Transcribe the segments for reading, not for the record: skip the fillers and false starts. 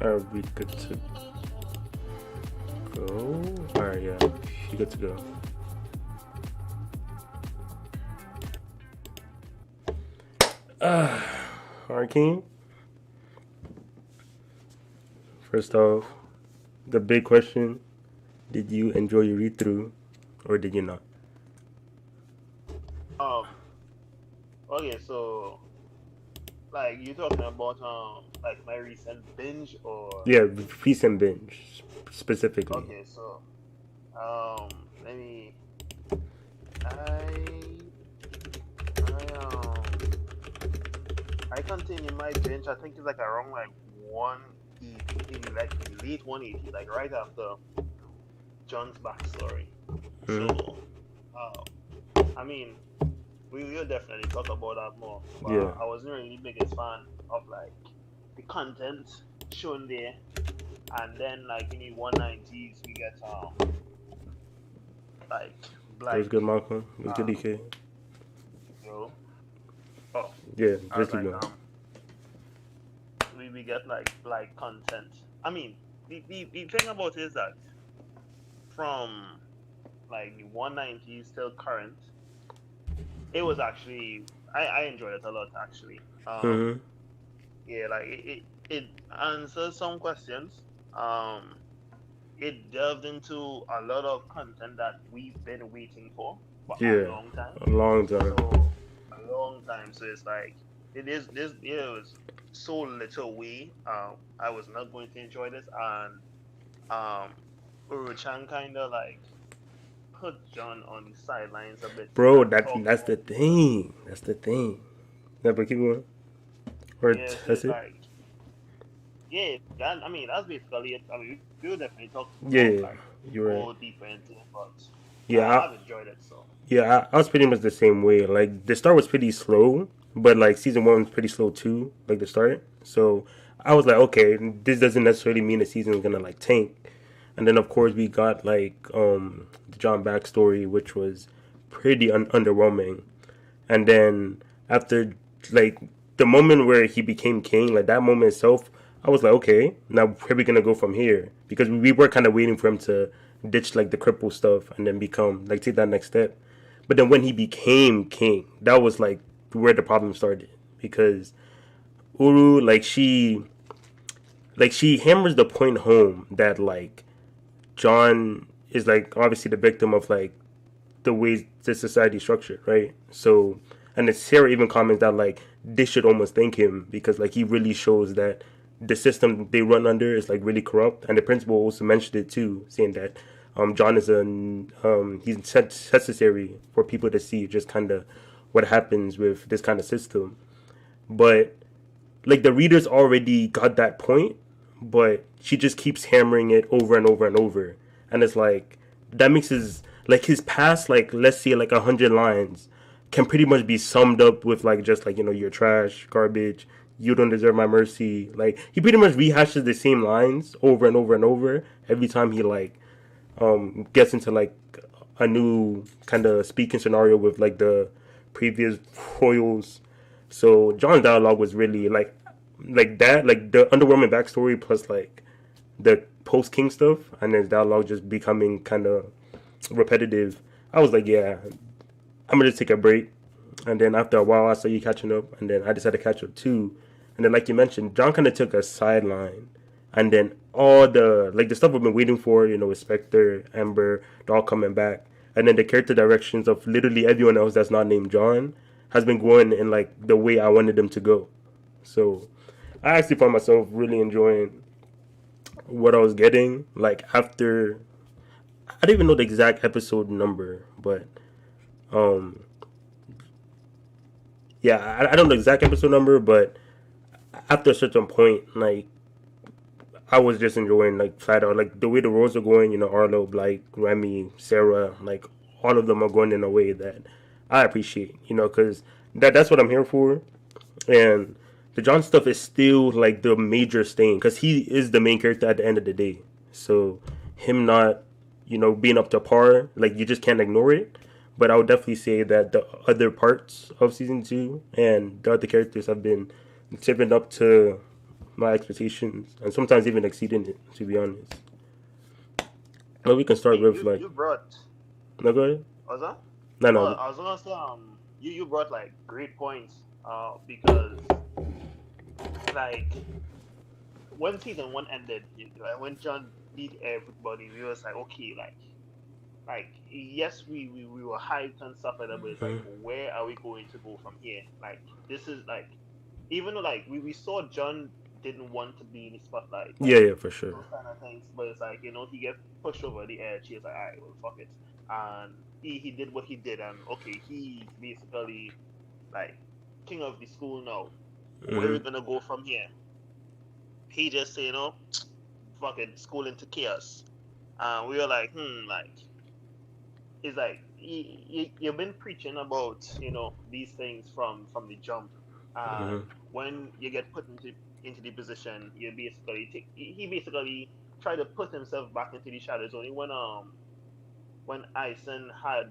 Are we good to go? Alright, yeah, you good to go. Arcane. First off, the big question: did you enjoy your read through, or did you not? Um. Okay, so like you talking about like my recent binge or Yeah, recent binge specifically. okay, so let me I I continue my binge. I think it's like around like 180, like late 180, like right after John's backstory. Hmm. So I mean we will definitely talk about that more. Yeah, But I wasn't really the biggest fan of like the content shown there. And then like in the 190s we get like it was black good, Malcolm. It was good, uh DK. yo oh Yeah, I was just keep like going. we get like black content. I mean the thing about it is that from like the 190s till current, it was actually I enjoyed it a lot actually. Hmm. Yeah, like it answers some questions. It delved into a lot of content that we've been waiting for a Yeah, long time. a long time. So a long time. So it's like it is this it was so little way. I was not going to enjoy this, and um Uru-chan kinda like put John on the sidelines a bit Bro, and talk that's more the to him. thing. That's the thing. Yeah, but keep going. Or Yeah, so that's it's it. like yeah, that I mean that's basically it. I mean we'll definitely talk Yeah, more yeah, like you're right. go deeper into it, but Yeah, I've enjoyed it so. I was pretty much the same way. Like the start was pretty slow, but like season one was pretty slow too. Like the start, so I was like, okay, this doesn't necessarily mean the season is gonna like tank. And then of course we got like the John backstory, which was pretty underwhelming. And then after like the moment where he became king, like that moment itself, I was like, okay, now where are we gonna go from here? Because we were kind of waiting for him to ditch like the cripple stuff and then become like take that next step. But then when he became king, that was like where the problem started because Uru she hammers the point home that like John is like obviously the victim of like the way the society is structured, right? So, and then Sarah even comments that like they should almost thank him because like he really shows that the system they run under is like really corrupt. And the principal also mentioned it too, saying that John is he's necessary for people to see just kind of what happens with this kind of system. But like the readers already got that point, but she just keeps hammering it over and over and over, and it's like that makes his past like let's say like 100 lines can pretty much be summed up with like just like you're trash, garbage, you don't deserve my mercy. Like he pretty much rehashes the same lines over and over and over every time he like gets into like a new kind of speaking scenario with like the previous royals. So John's dialogue was really like that, like the underwhelming backstory plus like the post King stuff, and then his dialogue just becoming kind of repetitive. I was like, yeah, I'm gonna just take a break. And then after a while, I saw you catching up, and then I decided to catch up too. And then, like you mentioned, John kind of took a sideline, and then all the stuff we've been waiting for, with Spectre, Ember, they're all coming back, and then the character directions of literally everyone else that's not named John has been going in like the way I wanted them to go. So I actually found myself really enjoying what I was getting. Like after, I don't even know the exact episode number, but um, yeah, I don't know the exact episode number, but after a certain point, like I was just enjoying like flat out like the way the roles are going. Arlo, Blake, Remy, Sarah, like all of them are going in a way that I appreciate. Because that's what I'm here for. And the John stuff is still like the major stain because he is the main character at the end of the day. So him not, being up to par, like you just can't ignore it. But I would definitely say that the other parts of season two and the other characters have been living up to my expectations, and sometimes even exceeding it. To be honest, but we can I start mean, with like you brought no go ahead. what's that? No Oh, no. I was gonna say you brought like great points because like when season one ended, like, when John beat everybody, we was like, okay, like yes, we were hyped and stuff like that, but it's like, Mhm. where are we going to go from here? Like this is like, even though like we saw John didn't want to be in the spotlight, Yeah like yeah for sure. those kind of things, but it's like, he gets pushed over the edge. He's like, all right, well, fuck it, and he did what he did, and okay, he's basically like king of the school now. Where are we Hmm. gonna go from here? He just say, fucking school into chaos. We were like, like, it's like you've been preaching about these things from the jump, and Hmm. when you get put into the position, you basically he basically tried to put himself back into the shadows only when Eisen had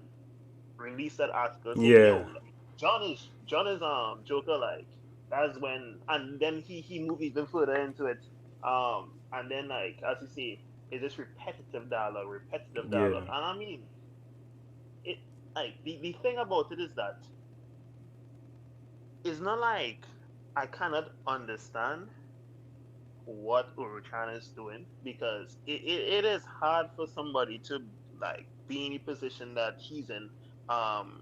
released that article saying, Yeah. yo, like, John is Joker, like, that's when, and then he moved even further into it, and then, like, as you say, it's this repetitive Yeah. dialogue, and I mean, it like the thing about it is that it's not like I cannot understand what Uru-chan is doing, because it is hard for somebody to like be in the position that he's in, um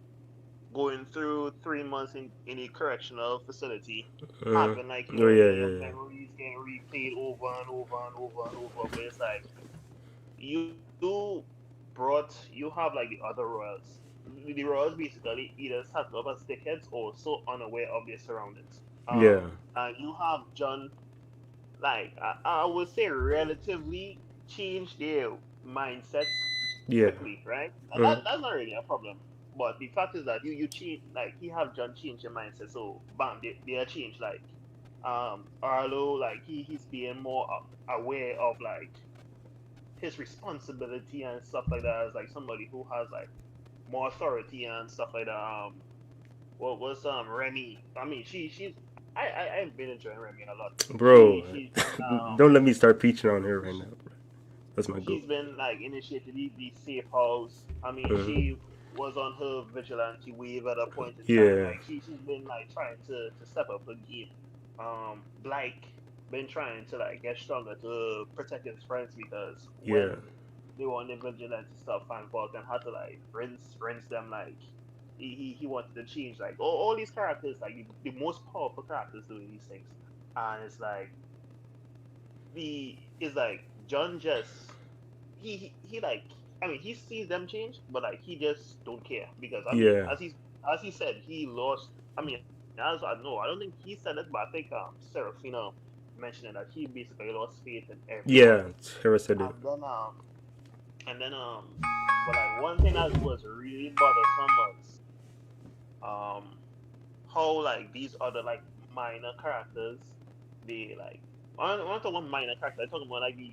going through 3 months in a correctional facility, Hmm. having like Oh yeah your yeah memories getting replayed over and over and over and over. But it's like you have like the other royals. The royals basically either sat up as dickheads or so unaware of their surroundings. yeah And you have John, like, I would say relatively change their mindsets yeah. quickly, right? And Hmm. that's not really a problem. But the fact is that you change, like, he have John change your mindset, so bam, they are changed. Like, Arlo, like, he's being more aware of like his responsibility and stuff like that, as like somebody who has like more authority and stuff like that. What was Remy? I mean, she's I've been enjoying Remy a lot. Bro, She's don't let me start preaching on her right now, bro. That's my goal. she's been like initiated the safe house. I mean, Hmm. she was on her vigilante wave at a point in time. Yeah Like she's been like trying to step up her game. Blake been trying to like get stronger to protect his friends, because yeah when they were on the vigilante stuff, and Vulcan had to like rinse them, like he wanted to change like all these characters, like the most powerful characters doing these things. And it's like the it's like John just he like, I mean, he sees them change, but like he just don't care, because I mean, yeah as he said, he lost. I mean, as I know, I don't think he said it, but I think Serafina mentioned it, that he basically lost faith in everyone. yeah. Tara said it. And then but like one thing that was really bothersome was how like these other like minor characters, they like, I don't talk about minor character, I talk about like the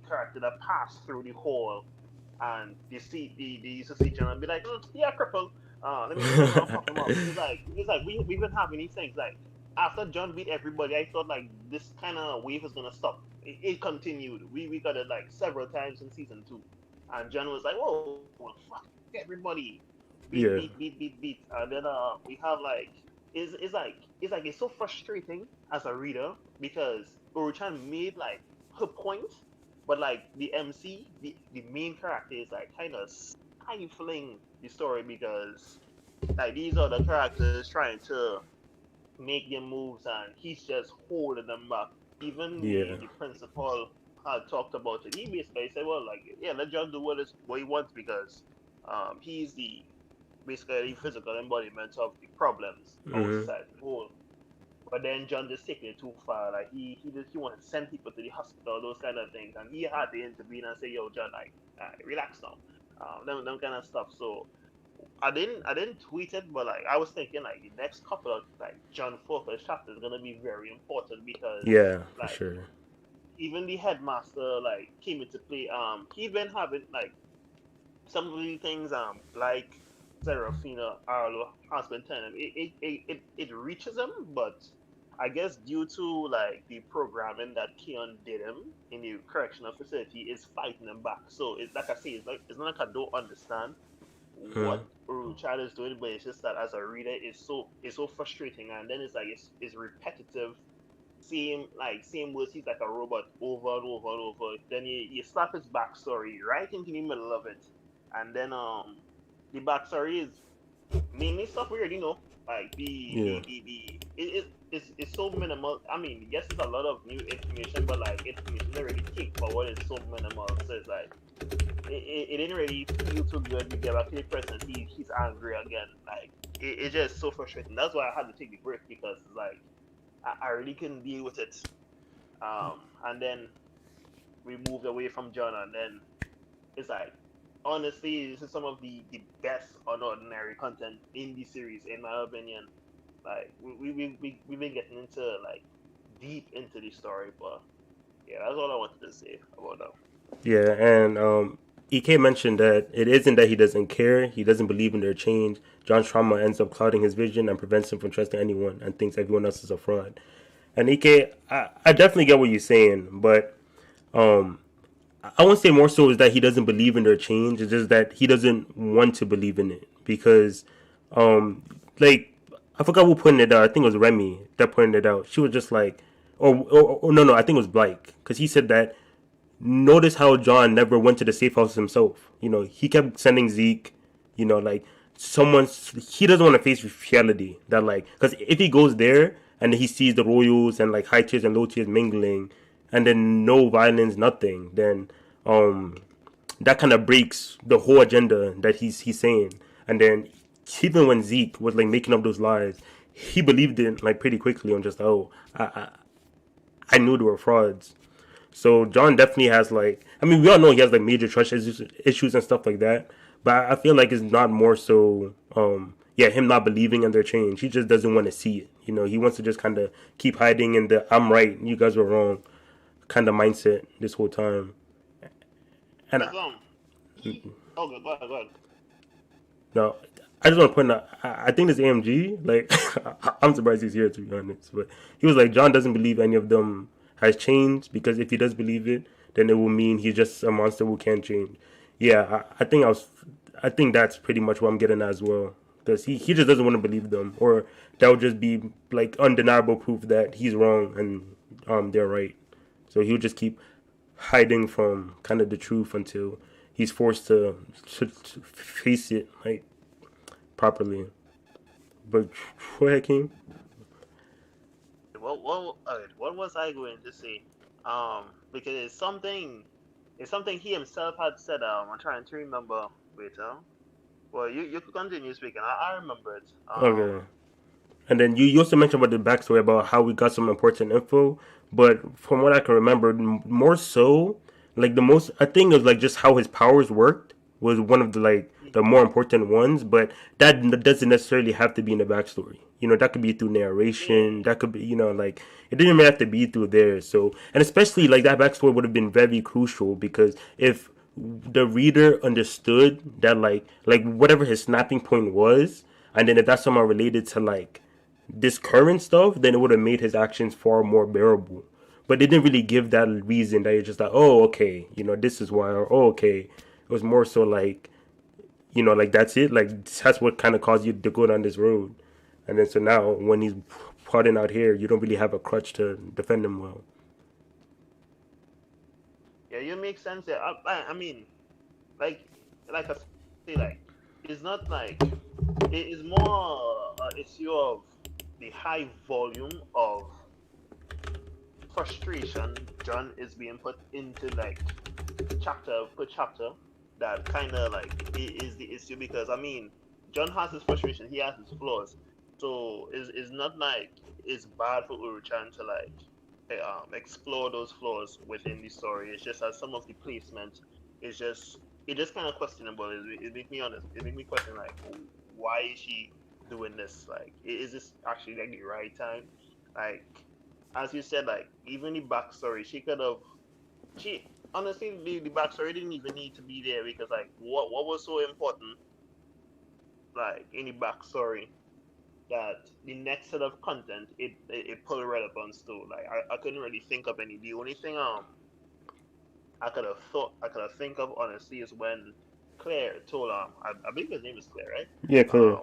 character that passed through the hall, and they used to see John and be like, yeah, cripple, let me go and fuck him up. It's like we've been having these things like, after John beat everybody, I thought like this kind of wave was gonna stop. It continued. We got it like several times in season two, and John was like, whoa, fuck everybody, Yeah beat, and then we have like, it's so frustrating as a reader, because Uru-chan made like her point, but like the MC, the main character, is like kind of stifling the story, because like these are the characters trying to make their moves, and he's just holding them back. Even yeah the principal had talked about it. He basically said, well, like, yeah, let John do what he wants, because he's the basically the physical embodiment of the problems our hmm society hold. But then John just taking it too far. Like he wanted to send people to the hospital, those kind of things, and he had to intervene and say, "Yo, John, like, relax now." Them kind of stuff. So I didn't tweet it, but like I was thinking like the next couple of like John focus chapters is gonna be very important, because yeah for like sure. even the headmaster like came into play. He been having like some of the things like Serafina Arlo has been telling him. It reaches him, but I guess due to like the programming that Keon did him in the correctional facility is fighting him back. So it's like I say, it's not like I don't understand Mm. what Uru-chan is doing, but it's just that as a reader, it's so frustrating, and then it's repetitive, same words. He's like a robot over and over and over. Then you slap his backstory right into the middle of it, and then the backstory is mainly stuff we already know. Like Yeah. it's so minimal. I mean, yes, there's a lot of new information, but like information already take forward is so minimal. So it's like it didn't really feel too good. You get back to the present, he's angry again. Like it's just so frustrating. That's why I had to take the break because it's like I really couldn't deal with it. And then we moved away from John, and then it's like honestly, this is some of the best unordinary content in the series, in my opinion. Like we've been getting into like deep into the story, but yeah, that's all I wanted to say about that. Yeah, and EK mentioned that it isn't that he doesn't care, he doesn't believe in their change. John's trauma ends up clouding his vision and prevents him from trusting anyone and thinks everyone else is a fraud. And EK, I definitely get what you're saying, but um, I won't say more so is that he doesn't believe in their change. It's just that he doesn't want to believe in it because, um, like I forgot who pointed it out. I think it was Remy that pointed it out. She was just like, or no, I think it was Blake because he said that notice how John never went to the safe house himself. He kept sending Zeke. Like he doesn't want to face reality. That like, because if he goes there and he sees the royals and like high tiers and low tiers mingling, and then no violence, nothing, then um that kind of breaks the whole agenda that he's saying. And then even when Zeke was like making up those lies, he believed it like pretty quickly and just oh I knew they were frauds. So John definitely has like, I mean, we all know he has like major trust issues and stuff like that. But I feel like it's not more so, yeah, him not believing in their change. He just doesn't want to see it. He wants to just kind of keep hiding in the "I'm right, you guys were wrong" kind of mindset this whole time. And Cause oh go ahead, go ahead. no, I just want to point out, I think this AMG, like, I'm surprised he's here to be honest. But he was like, John doesn't believe any of them has changed because if he does believe it, then it will mean he's just a monster who can't change. Yeah, I think that's pretty much what I'm getting at as well. Because he just doesn't want to believe them, or that would just be like undeniable proof that he's wrong and they're right. So he'll just keep hiding from kind of the truth until he's forced to face it like properly. But go ahead, King. What was I going to say? Because it's something he himself had said. I'm trying to remember. Wait, well, you could continue speaking. I remember it. Okay. And then you also mentioned about the backstory about how we got some important info, but from what I can remember, more so, like the most, I think it was like just how his powers worked was one of the like the more important ones, but that doesn't necessarily have to be in the backstory. That could be through narration. Yeah, That could be, like it didn't even have to be through there. So, and especially like that backstory would have been very crucial because if the reader understood that like whatever his snapping point was, and then if that's somehow related to like this current stuff, then it would have made his actions far more bearable. But they didn't really give that reason that you're just like, oh, okay, this is why, or oh, okay. It was more so like, like that's it. Like that's what kind of caused you to go down this road. And then so now when he's plotting out here, you don't really have a crutch to defend him well. yeah, you make sense. Yeah, I mean, like like I say, like it's not like it is more issue of the high volume of frustration John is being put into like chapter per chapter that kind of like is the issue because I mean John has his frustration, he has his flaws, so it's not like it's bad for Uru-chan to like explore those flaws within the story. It's just that some of the placement is just it just kind of questionable. It make me honest. It make me question like why is she doing this? Like is this actually like the right time? Like as you said, like even the backstory, she could have she honestly the backstory didn't even need to be there because like what was so important like in the backstory that the next set of content it pulled relevance to. Like I couldn't really think of any. The only thing I could have think of honestly is when Claire told I believe his name is Claire, right? Yeah, clear.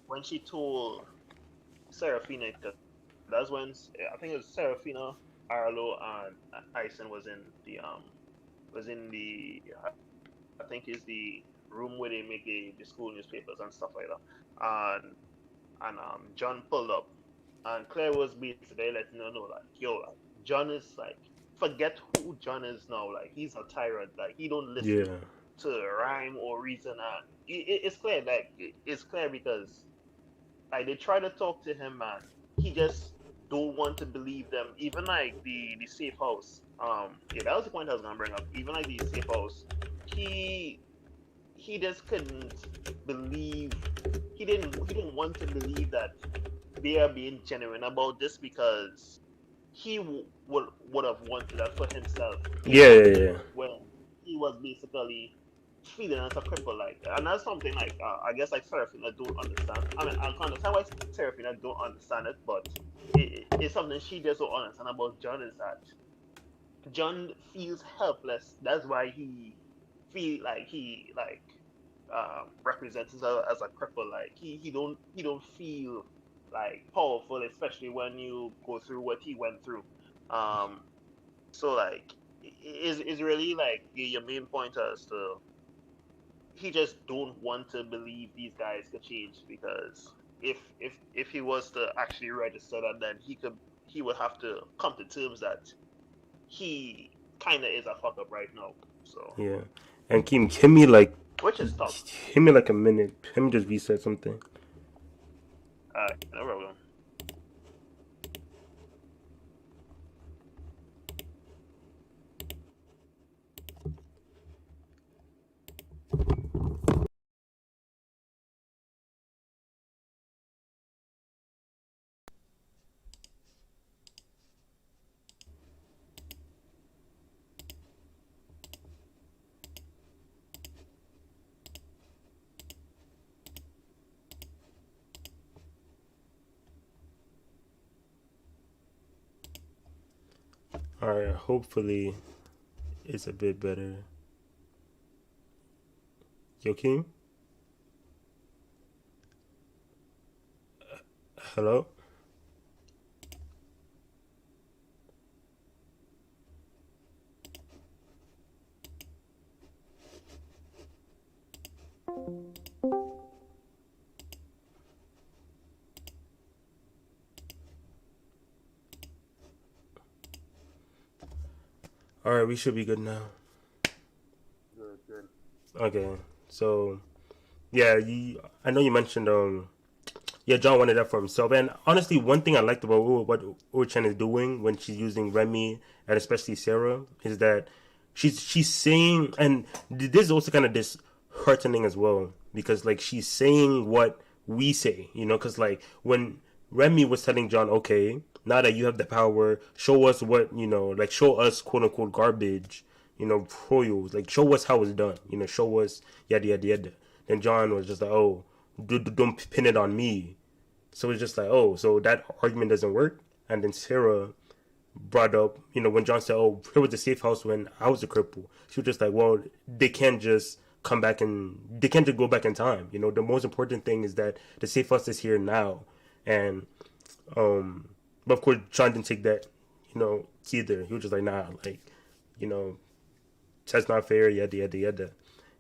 When she told Serafina, 'cause that's when I think it was Serafina, Arlo, and Ison was in the I think is the room where they make the school newspapers and stuff like that. And John pulled up, and Claire was basically letting her know like, yo, like John is like, forget who John is now. Like he's a tyrant. Like he don't listen Yeah, to rhyme or reason, and it's clear. Like it's clear because like they try to talk to him, man. He just don't want to believe them. Even like the safe house. Yeah, that was the point I was gonna bring up. Even like the safe house, he he just couldn't believe. He didn't want to believe that they are being genuine about this because he would have wanted that for himself. yeah, Even yeah, yeah. when he was basically feeling as a cripple, like, and that's something like I guess like Serafina don't understand. I mean, I can understand why Serafina don't understand it, but it's something she just don't understand about John is that John feels helpless. That's why he feel like he like represents himself as a cripple. Like he don't feel like powerful, especially when you go through what he went through. Um, so like is really like your main point as to he just don't want to believe these guys could change because if he was to actually register that, then he would have to come to terms that he kind of is a fuck up right now. So Yeah. And Kim, give me like, which is tough. give me like a minute. Let me just reset something. No problem. All right. Hopefully, it's a bit better. Yo, Kim. Hello. All right. We should be good now. Good, good. Okay. So yeah, I know you mentioned yeah, John wanted that for himself. And honestly, one thing I liked about what Uru-chan is doing when she's using Remy and especially Sarah is that she's saying, and this is also kind of disheartening as well because like she's saying what we say, because like when Remy was telling John, okay, now that you have the power, show us what like show us quote unquote garbage, royals, like show us how it's done, show us yada yada yada. Then John was just like, oh, don't pin it on me. So it's just like, oh, so that argument doesn't work. And then Sarah brought up, when John said, oh, here was the safe house when I was a cripple. She was just like, well, they can't just come back and they can't just go back in time. The most important thing is that the safe house is here now. And, but of course, John didn't take that, either. He was just like, nah, like, you know, that's not fair, yada, yada, yada.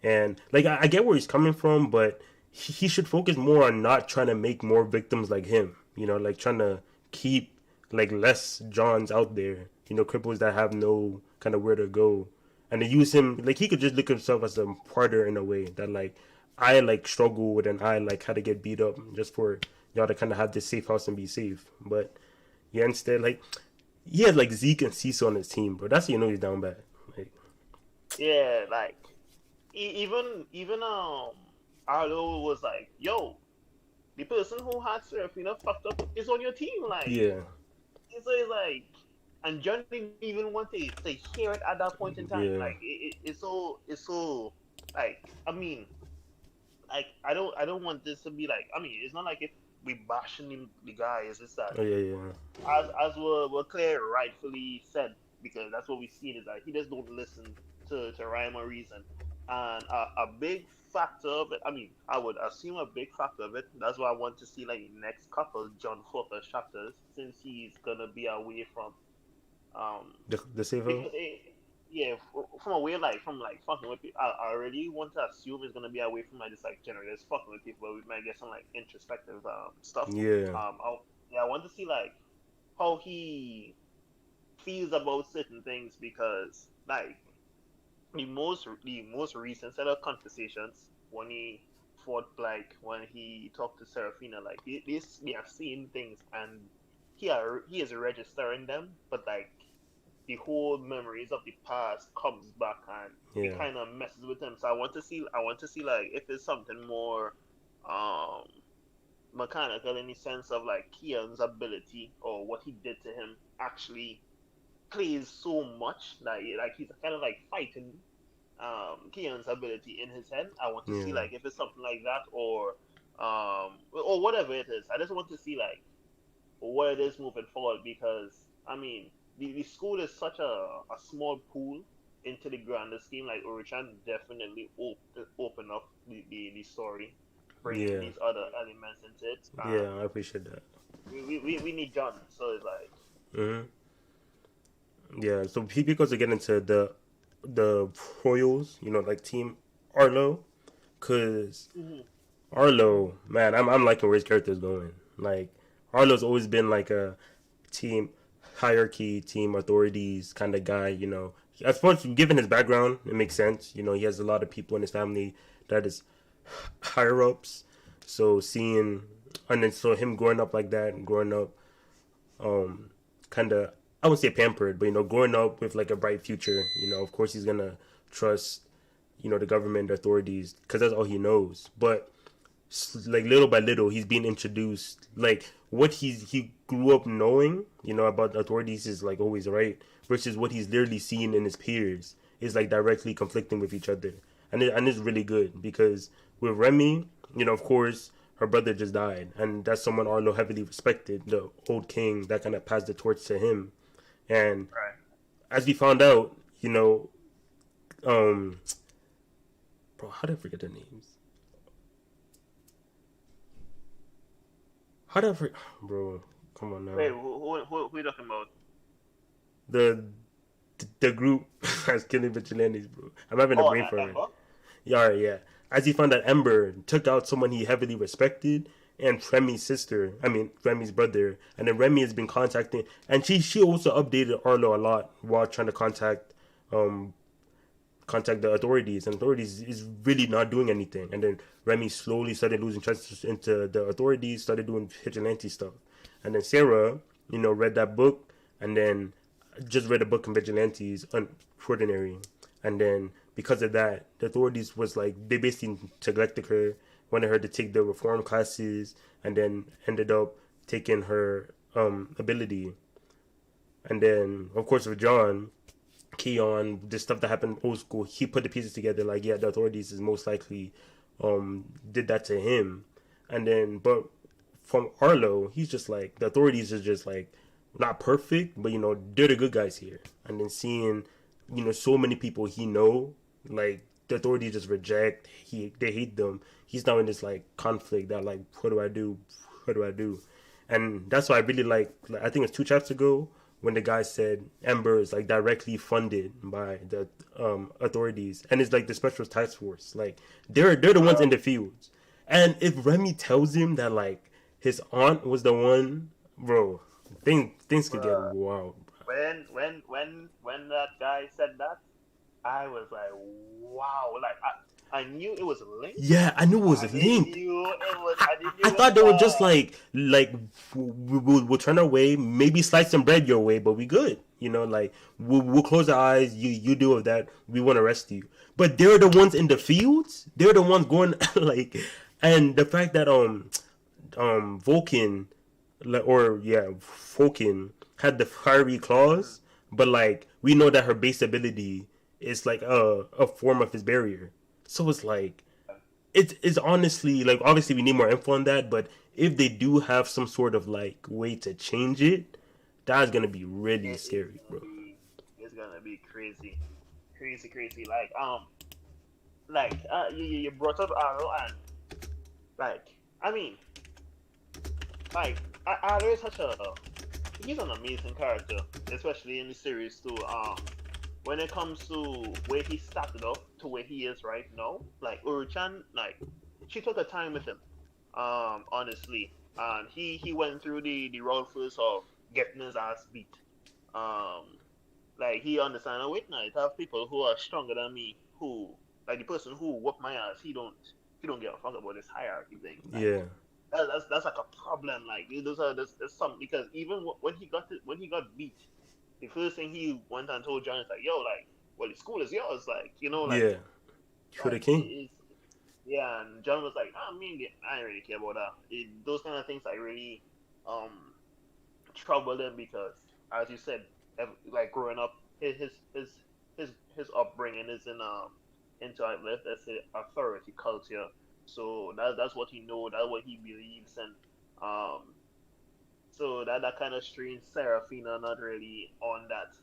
And, like, I get where he's coming from, but he should focus more on not trying to make more victims like him, like trying to keep like less Johns out there, cripples that have no kind of where to go, and to use him like he could just look at himself as a martyr in a way that like I like struggle with and I like had to get beat up just for y'all to kind of have this safe house and be safe. But yeah, instead like he had like Zeke and Cecil on his team, bro. That's how he's down bad. Like Yeah, like even Arlo was like, yo, the person who had Serafina fucked up is on your team. Like yeah, it's like, and John didn't even want to hear it at that point in time. yeah, Like it's so like I mean like I don't want this to be like I mean it's not like if we bashing the guy is that Oh yeah, yeah, as we're clear rightfully said, because that's what we seen is that he just don't listen to rhyme or reason. And a big factor of it, I mean, I would assume a big factor of it. That's why I want to see like next couple John focus chapters, since he's gonna be away from the safe house. because yeah, from away from like fucking with people. I already want to assume it's gonna be away from like just like generally just fucking with people, but we might get some like introspective stuff. Yeah, Yeah, I want to see like how he feels about certain things, because like the most recent set of conversations when he fought, like when he talked to Serafina, like they are seeing things, and he is registering them, but like the whole memories of the past comes back, and it yeah, kind of messes with him. So I want to see like if it's something more um mechanical, in the sense of like Kian's ability or what he did to him actually plays so much that like he's kind of like fighting Kian's ability in his head. I want to see yeah, like if it's something like that, or whatever it is. I just want to see like what it is moving forward, because I mean the school is such a small pool into the grander scheme. Like Uru-chan definitely open up the story, bringing yeah, these other elements into it. yeah. I appreciate that. We need John, so it's like Hmm. Yeah, so he because to get into the Royals, like Team Arlo, cause mhm, Arlo, man, I'm liking where his character is going. Like Arlo's always been like a team hierarchy, team authorities kind of guy. I suppose given his background, it makes sense. He has a lot of people in his family that is higher ups. So seeing and then so him growing up like that and growing up kind of I would say pampered, but growing up with like a bright future. Of course he's gonna trust the government authorities because that's all he knows. But like little by little, he's being introduced. Like what he grew up knowing, about the authorities is like always right, versus what he's literally seeing in his peers is like directly conflicting with each other, and it's really good because with Remy, of course her brother just died, and that's someone Arlo heavily respected, the old king that kind of passed the torch to him, and right. as we found out, um, bro, how did I forget their names? How did I forget, bro? Come on now. Wait, who are you talking about? The the group that's killing vigilantes, bro. I'm having a Oh, brain fart. Ember. Yeah, all right, yeah. As he found that Ember took out someone he heavily respected and Remy's sister. I mean Remy's brother, and then Remy has been contacting, and she also updated Arlo a lot while trying to um contact the authorities, and authorities is really not doing anything. And then Remy slowly started losing trust into the authorities, started doing vigilante stuff. And then Sarah, read that book, and then just read a book on vigilantes, Unordinary. And then because of that, the authorities was like they basically neglected her, wanted her to take the reform classes, and then ended up taking her ability. And then of course with John, Keon, the stuff that happened old school, he put the pieces together like, yeah, the authorities is most likely did that to him. And then but from Arlo, he's just like the authorities is just like not perfect, but they're the good guys here. And then seeing, so many people he know, like the authorities just reject, they hate them. He's now in this like conflict that like what do I do? What do I do? And that's why I really like I think it's two chapters ago when the guy said Ember is like directly funded by the authorities, and it's like the special task force. Like they're the ones in the fields, and if Remy tells him that like his aunt was the one, bro, things could get Bruh. wild. When that guy said that, I was like, wow. Like I knew it was linked. Yeah, I knew it was I didn't linked. knew it was. I, I didn't I knew it was. thought they were just like we'll turn our way, maybe slice some bread your way, but we good. Like we'll close our eyes. You deal with that. We won't arrest you. But they're the ones in the fields. They're the ones going like, and the fact that Vulcan, like, or yeah, Vulcan had the fiery claws, but like we know that her base ability is like a form of his barrier. So it's like it's honestly like obviously we need more info on that, but if they do have some sort of like way to change it, that's gonna be really it's scary, gonna bro. be it's gonna be crazy, crazy, crazy. You brought up Arrow and like I mean like Arrow is such a he's an amazing character, especially in the series too. When it comes to where he started off to where he is right now, like Uru-chan, like she took her time with him. Honestly, and he went through the roller first of getting his ass beat. Um, like he understand. Oh wait, now I have people who are stronger than me. Who like the person who whooped my ass. He don't give a fuck about this hierarchy thing. Like Yeah, that's like a problem. Like there's some because even when he got beat, the first thing he went and told John is like, yo, like, well, the school is yours. Like, yeah, for the king. it's yeah. And John was like, I mean, I don't really care about that. Those kind of things like really um trouble him because, as you said, like growing up, his upbringing is into let's say authority culture. So that's what he know. That's what he believes, and so that kind of strains Serafina not really on that.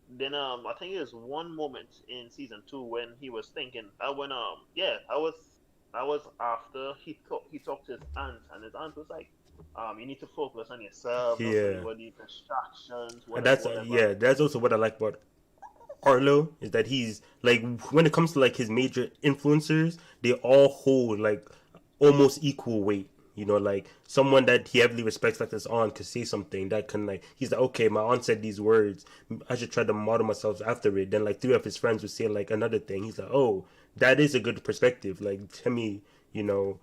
Then I think there's one moment in season two when he was thinking that when yeah I was after he talked to his aunt and his aunt was like you need to focus on yourself, don't put Yeah, anybody distractions, and whatever, that's whatever. yeah, that's also what I like about Arlo is that he's like when it comes to like his major influencers, they all hold like almost equal weight. You know, like someone that he heavily respects, like his aunt, could say something that can like he's like, okay, my aunt said these words, I should try to model myself after it. Then like three of his friends would say like another thing. He's like, oh, that is a good perspective. Like let me, you know,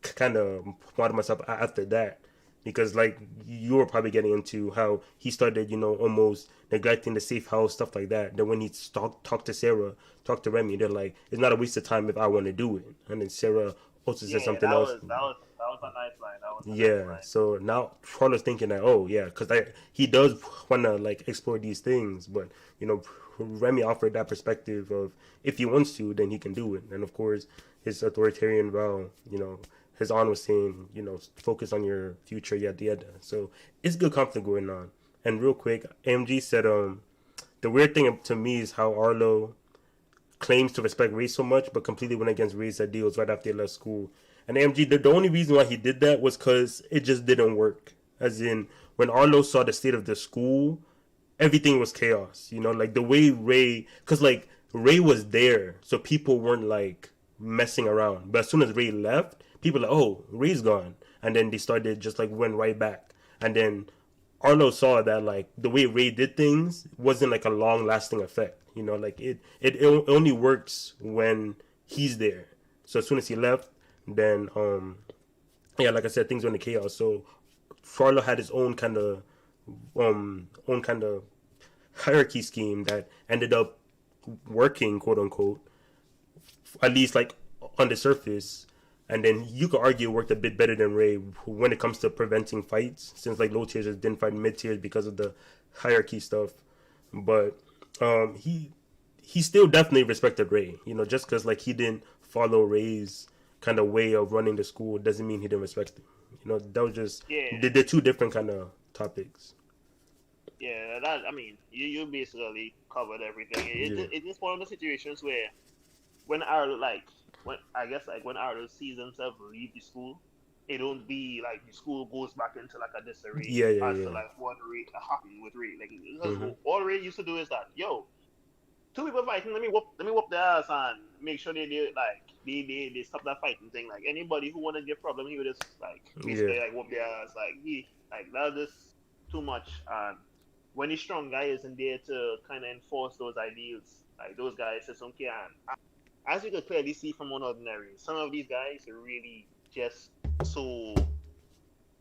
kind of model myself after that because like you were probably getting into how he started, you know, almost neglecting the safe house stuff like that. Then when he talked to Sarah, talked to Remy, they're like, it's not a waste of time if I want to do it. And then Sarah also said Yeah, something else. that was a nice line. That was a nice Yeah, line. so now Charlotte's thinking that, oh yeah, because he does want to like explore these things, but you know Remy offered that perspective of if he wants to, then he can do it. And of course, his authoritarian vow, you know, his aunt was saying, you know, focus on your future, yada yada. So it's good conflict going on. And real quick, AMG said, the weird thing to me is how Arlo claims to respect Ray so much, but completely went against Ray's ideals right after he left school. And AMG, the only reason why he did that was because it just didn't work. As in, when Arlo saw the state of the school, everything was chaos. You know, like the way Ray, because like Ray was there, so people weren't like messing around. But as soon as Ray left, people were like, oh, Ray's gone, and then they started just like went right back. And then Arlo saw that like the way Ray did things wasn't like a long lasting effect. You know, like it only works when he's there. So as soon as he left, then yeah, like I said, things went to chaos. So Arlo had his own kind of hierarchy scheme that ended up working, quote unquote, at least like on the surface. And then you could argue it worked a bit better than Ray when it comes to preventing fights, since like low tiers just didn't fight mid tiers because of the hierarchy stuff. But he still definitely respected Ray. You know, just because like he didn't follow Ray's kind of way of running the school doesn't mean he didn't respect him. You know, that was just Yeah, they're two different kind of topics. yeah. That I mean, you basically covered everything. Yeah, It's just one of the situations where when Arlo like when I guess like when Arlo sees himself leave the school, it don't be like the school goes back into like a disarray yeah, yeah, as to yeah. like what Ray happened with Ray. Like because Hmm. all Ray used to do is that yo two people fighting. Let me whoop their ass and make sure they stop that fighting thing. Like anybody who wanna get problem, he would just like Yeah, basically like whoop their ass. Like he like that's just too much. And when the strong guy isn't there to kind of enforce those ideals, like those guys just don't care. And as you can clearly see from Unordinary, some of these guys are really just so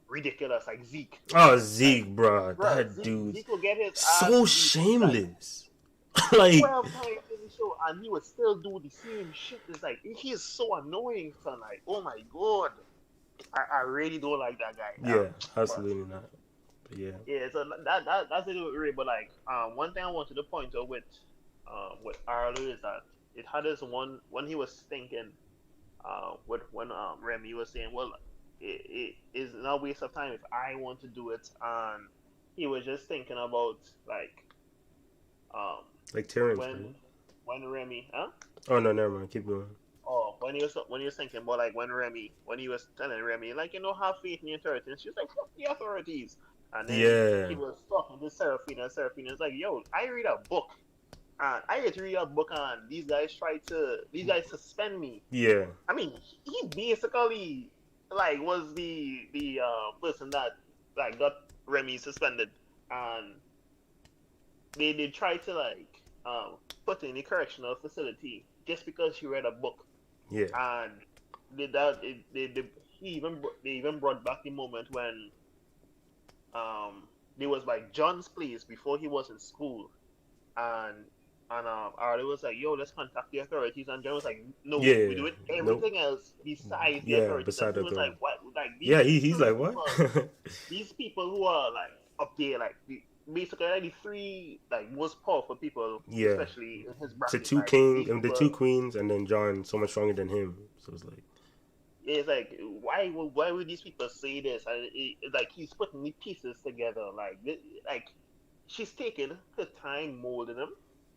ridiculous. Like Zeke, oh like Zeke, bro, bro, that Zeke dude's Zeke will get his ass so beat like shameless. Like 12 times in the show, and he would still do the same shit. It's like he is so annoying, son. Like, oh my god, I really don't like that guy. yeah, But absolutely not. But yeah, yeah, so that's it with Ray. But like, one thing I wanted to point out with Arlo is that it had this one when he was thinking. when Remy was saying, well, it is not a waste of time if I want to do it, and he was just thinking about like um Like Terrence, right? when Remy, huh? Oh no, never mind. Keep going. Oh, when he was thinking about like when he was telling Remy like have faith in the authorities, and she was like fuck the authorities, and then he Yeah, was talking to Seraphina, and Seraphina was like, yo, I read a book, and I get to read a book, and these guys suspend me. yeah, I mean, he basically like was the person that like got Remy suspended, and they tried to like put in the correctional facility just because she read a book, yeah, and they even brought back the moment when um they was like John's place before he was in school, and Arlie was like, yo, let's contact the authorities, and John was like, no, we yeah. do it Nope. everything else besides the Yeah, authorities, and beside he the was like, authority. what, like Yeah, these he's three like what? people, these people who are like up there, like basically like the three like most powerful people, Yeah, especially in his the bracket, two like king, these the people. two queens, and then John so much stronger than him. So it's like, It's like why would these people say this? And like he's putting the pieces together. Like she's taking her time molding him,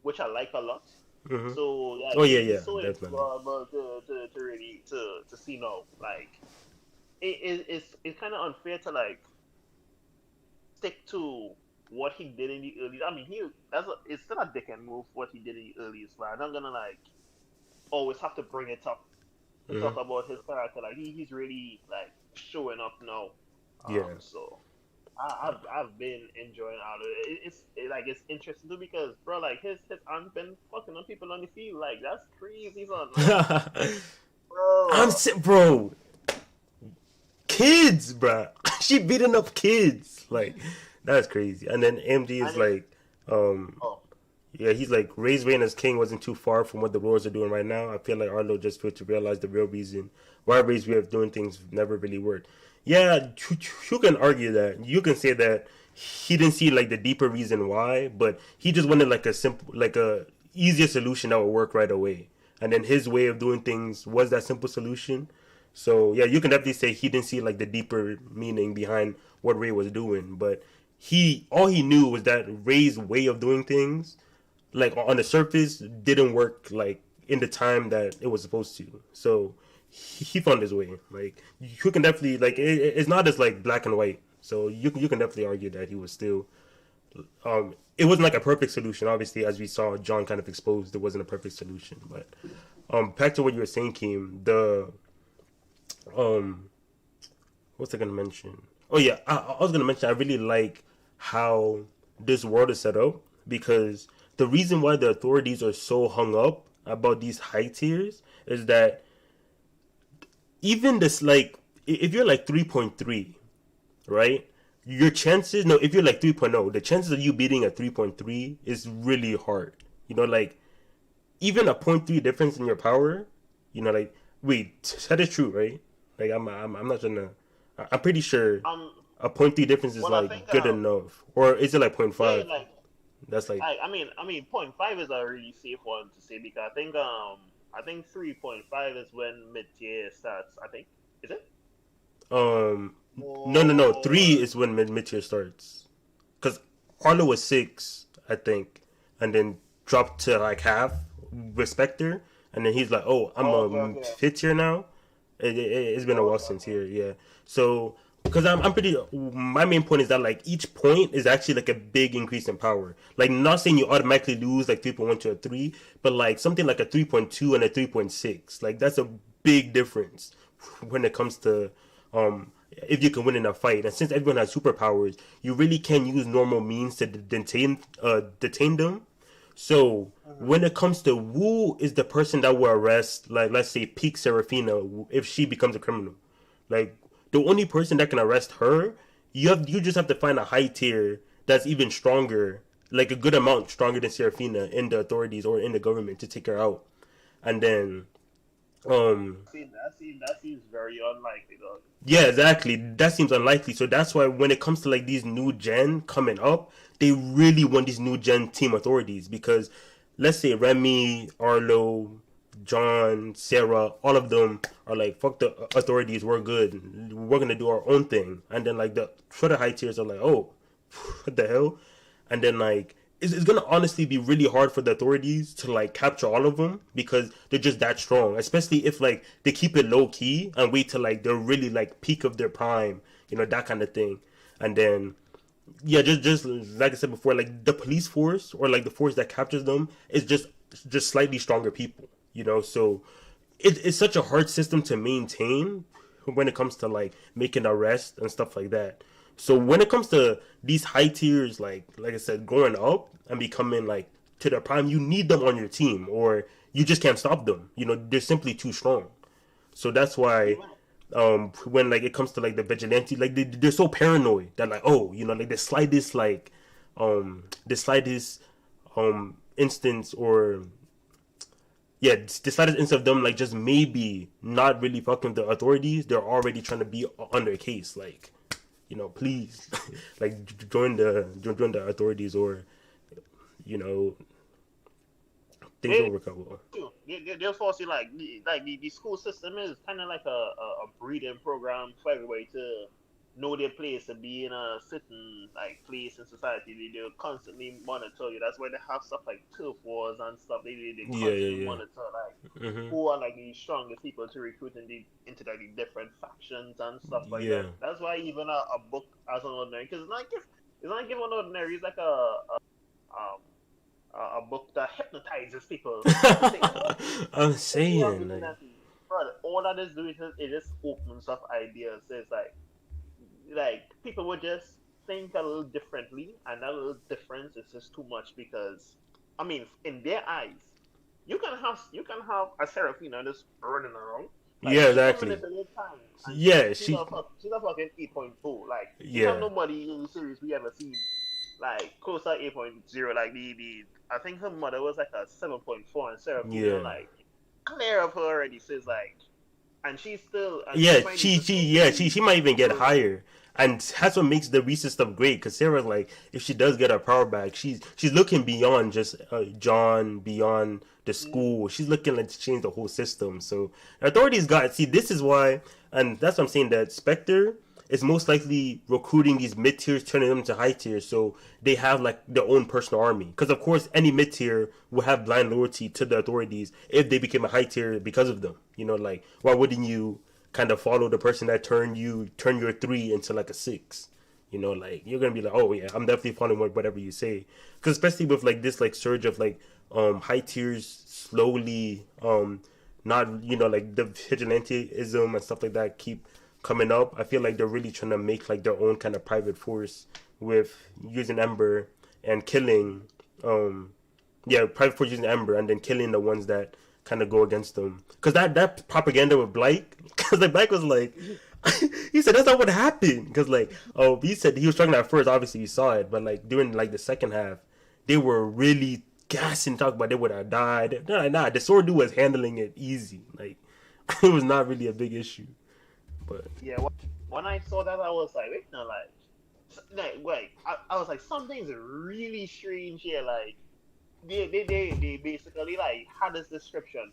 which I like a lot. hmm So yeah, oh yeah, he's yeah, so definitely. enjoyable to really to see now. Like it's kind of unfair to like stick to what he did in the early. I mean, it's still a dickhead move what he did in the earliest. But I'm not gonna like always have to bring it up to hmm talk about his character. Like he's really like showing up now. Yeah, So I've been enjoying all of it. Like it's interesting too because bro, like his aunt been fucking on people on the field. Like that's crazy, son. Like bro, bro, kids, bruh. She beating up kids, like that's crazy. And then MD is and it's like, um, oh yeah, he's like, Ray's reign as king wasn't too far from what the Roars are doing right now. I feel like Arlo just failed to realize the real reason why Ray's way of doing things never really worked. Yeah, you can argue that. You can say that he didn't see like the deeper reason why, but he just wanted like a simple, like a easier solution that would work right away. And then his way of doing things was that simple solution. So yeah, you can definitely say he didn't see like the deeper meaning behind what Ray was doing, but he all he knew was that Ray's way of doing things like on the surface didn't work like in the time that it was supposed to. So he found his way. Like you can definitely like it's not as like black and white. So you can definitely argue that he was still it wasn't like a perfect solution. Obviously, as we saw, John kind of exposed it wasn't a perfect solution. But back to what you were saying, Keem, the um what's I gonna mention? Oh yeah, I was gonna mention I really like how this world is set up because the reason why the authorities are so hung up about these high tiers is that even this like if you're like 3.3, right? Your chances no if you're like 3.0, the chances of you beating a 3.3 is really hard. Like even a point 0.3 difference in your power, like wait, that is true, right? Like I'm not gonna. I'm pretty sure um a point 0.3 difference is well I like think good enough, or is it like point yeah 0.5? like That's like I mean point five is a really safe one to say because I think 3.5 is when mid tier starts. I think is it? um no, three Or is when mid tier starts, because Arlo was 6, I think, and then dropped to like half with Spectre, and then he's like, oh, I'm oh, okay, a okay, fifth tier now. It's been a while okay, since okay. here, yeah. So, because I'm pretty. My main point is that like each point is actually like a big increase in power. Like not saying you automatically lose like 3.1 to a 3, but like something like a 3.2 and a 3.6. Like that's a big difference when it comes to if you can win in a fight. And since everyone has superpowers, you really can use normal means to detain them. So Mhm. when it comes to Wu is the person that will arrest, like let's say Peak Serafina if she becomes a criminal. Like the only person that can arrest her, you just have to find a high tier that's even stronger, like a good amount stronger than Serafina in the authorities or in the government to take her out. And then um That seems very unlikely though. yeah, exactly. That seems unlikely. So that's why when it comes to like these new gen coming up, they really want these new gen team authorities because let's say Remy, Arlo, John, Sarah, all of them are like, fuck the authorities, we're good, we're gonna do our own thing. And then like the Twitter high tiers are like, oh, what the hell? And then like it's gonna honestly be really hard for the authorities to like capture all of them because they're just that strong. Especially if like they keep it low key and wait till like they're really like peak of their prime, that kind of thing. And then yeah, just like I said before, like the police force or like the force that captures them is just slightly stronger people, So it's such a hard system to maintain when it comes to like making arrests and stuff like that. So when it comes to these high tiers, like I said, growing up and becoming like to their prime, you need them on your team, or you just can't stop them. They're simply too strong. So that's why when like it comes to like the vigilante, like they're so paranoid that like, oh, like the slightest instance, or yeah, the slightest instance of them like just maybe not really fucking with the authorities, they're already trying to be on their case, like, please, like join the authorities, or things will work out well. They'll force you like the school system is kind of like a breeding program for everybody to know their place, to be in a certain like place in society. They'll constantly monitor you. That's why they have stuff like turf wars and stuff. They constantly monitor like who are like the strongest people to recruit into like the different factions and stuff like that. That's why even a book as Unordinary, because it's not give Unordinary. It's like a book that hypnotizes people. I'm saying, but all that is doing is it just opens up ideas. So it's like people would just think a little differently, and that little difference is just too much, because I mean, in their eyes, you can have a Serafina just running around. Like, yeah, exactly. Yeah, she's a fucking 8.2. Like, you have nobody in the series we ever seen like close to 8.0. Like I think her mother was like a 7.4, and Serafina like clear of her already. So it's like, and she's still she might even get higher. And that's what makes the recent stuff great, because Sarah's like, if she does get her power back, she's looking beyond just John, beyond the school. She's looking like to change the whole system. So the authorities this is why, and that's what I'm saying, that Spectre is most likely recruiting these mid tiers, turning them to high tiers, so they have like their own personal army. Because of course, any mid tier will have blind loyalty to the authorities if they became a high tier because of them. Like, why wouldn't you kind of follow the person that turn your 3 into like a 6? Like, you're gonna be like, oh yeah, I'm definitely following whatever you say. Because especially with like this like surge of like high tiers slowly not like the vigilanteism and stuff like that keep coming up, I feel like they're really trying to make like their own kind of private force with using Ember and killing private force using Ember and then killing the ones that kind of go against them. Because that propaganda with Blake, because like Blake was like, he said that's not what happened. Because like, he said he was struggling at first, obviously you saw it, but like during like the second half, they were really gassing, talking about they would have died. Nah, the sword dude was handling it easy. Like, it was not really a big issue. But yeah, when I saw that, I was like, wait, no, I was like, something's really strange here. Like, they basically like had this description,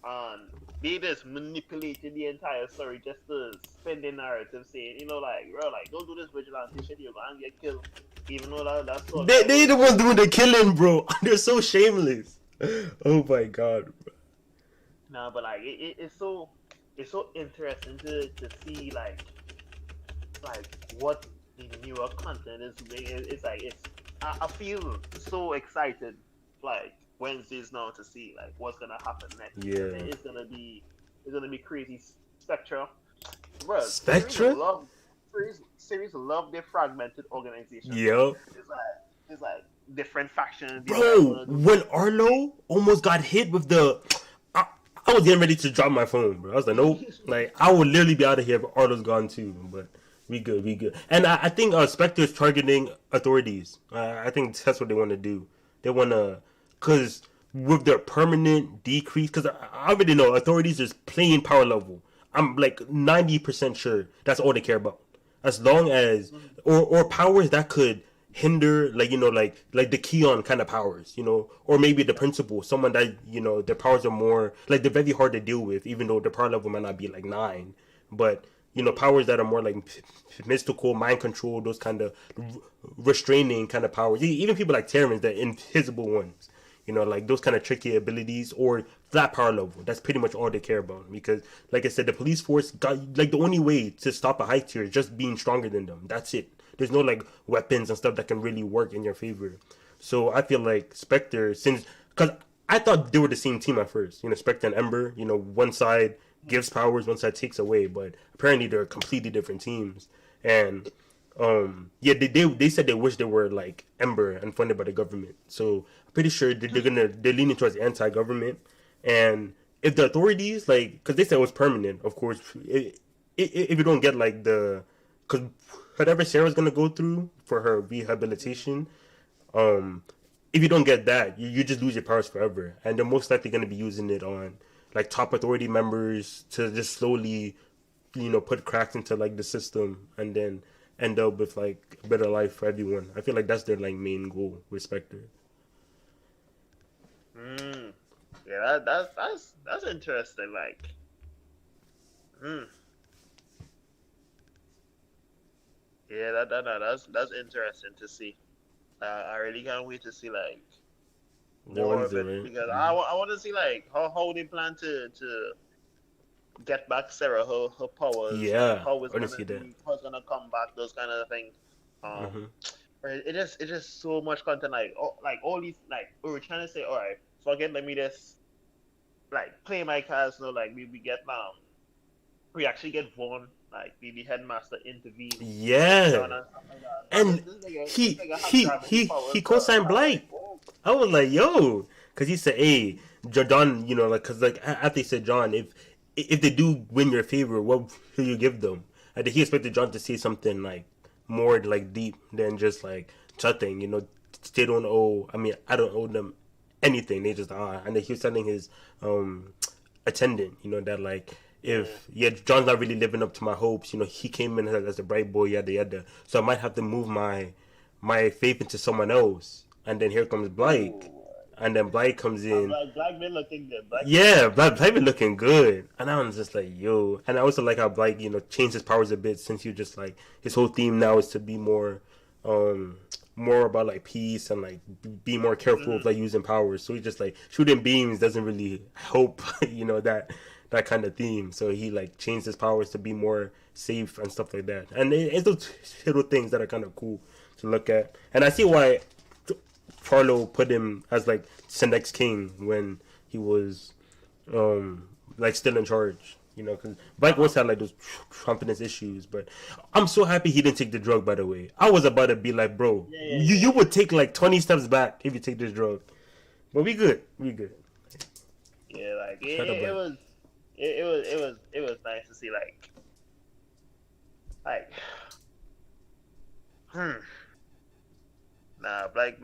and they just manipulated the entire story just to spin the narrative, saying, like, bro, like, don't do this vigilante shit, you're gonna get killed. Even though that's all. They the ones doing the killing, bro. They're so shameless. Oh my god, bro. Nah, but like, it's so interesting to see like what the newer content is doing. It's like I feel so excited like Wednesdays now to see like what's gonna happen next. Yeah, it's gonna be crazy. Spectra, bro. Spectra. Series love their fragmented organization. Yep. It's like different factions. Bro, when Arlo almost got hit with the. I was getting ready to drop my phone, bro. I was like, nope. Like, I would literally be out of here if Arlo's gone too. But we good. And I think Spectre is targeting authorities. I think that's what they want to do. They want to, because with their permanent decrease, because I already know authorities is plain power level. I'm like 90% sure that's all they care about. As long as, or powers that could hinder, like, like the Keon kind of powers, or maybe the principal, someone that, their powers are more like they're very hard to deal with, even though the power level might not be like 9, but powers that are more like mystical, mind control, those kind of restraining kind of powers. Even people like Terrans, the invisible ones, like those kind of tricky abilities, or flat power level. That's pretty much all they care about. Because, like I said, the police force got, like, the only way to stop a high tier is just being stronger than them. That's it. There's no like weapons and stuff that can really work in your favor. So I feel like Spectre, because I thought they were the same team at first. Spectre and Ember. One side gives powers, one side takes away. But apparently they're completely different teams. And yeah, they said they wish they were like Ember and funded by the government. So I'm pretty sure they're leaning towards anti-government. And if the authorities, like, because they said it was permanent, of course, if you don't get like because whatever Sarah's gonna go through for her rehabilitation, if you don't get that, you just lose your powers forever, and they're most likely gonna be using it on like top authority members to just slowly, put cracks into like the system, and then end up with like a better life for everyone. I feel like that's their like main goal with Spectre. Yeah, that's interesting. Like, yeah, that's interesting to see. I really can't wait to see like The more ones of that, it right? because I want to see like how they plan to get back Sarah her powers, like Yeah, how I it's want to gonna see that. be, how it's gonna come back, those kind of things. Um, Hmm. but it just so much content, like all these, like we were trying to say, all right, forget, let me just like play my cards. No, like we get we actually get Vaughn, like the headmaster intervene with Yeah, John and stuff like that. Now and this he nigga have he gravity he powers, he bro. co-signed I was like, Blight. oh, I was like, yo, because he said, hey, John, like, because like after he said, John, if they do win your favor, what will you give them? And he expected John to say something like more like deep than just like nothing. They don't owe. I mean, I don't owe them anything. They just are. And then he was telling his um attendant, that like, yeah. if yeah, John's not really living up to my hopes. He came in as a bright boy, yada yada. So I might have to move my faith into someone else. And then here comes Blake, Ooh. and then Blake comes And in. Black been looking good. Black been Yeah, looking good. Blake been looking good, and I was just like, yo. And I also like how Blake, changed his powers a bit, since you just like his whole theme now is to be um, more about like peace and like be more careful of Mm-hmm. like using powers. So he's just like shooting beams doesn't really help, that kind of theme. So he like changed his powers to be more safe and stuff like that. And it's those little things that are kind of cool to look at. And I see why Farlow put him as like the next king when he was like still in charge. Because Mike Uh-huh. always had like those Trumpiness issues, but I'm so happy he didn't take the drug. By the way, I was about to be like, bro, Yeah, yeah, you yeah. would take like 20 steps back if you take this drug. But we good. Yeah, like Shout out Blake. it was nice to see like hmm. Nah, Black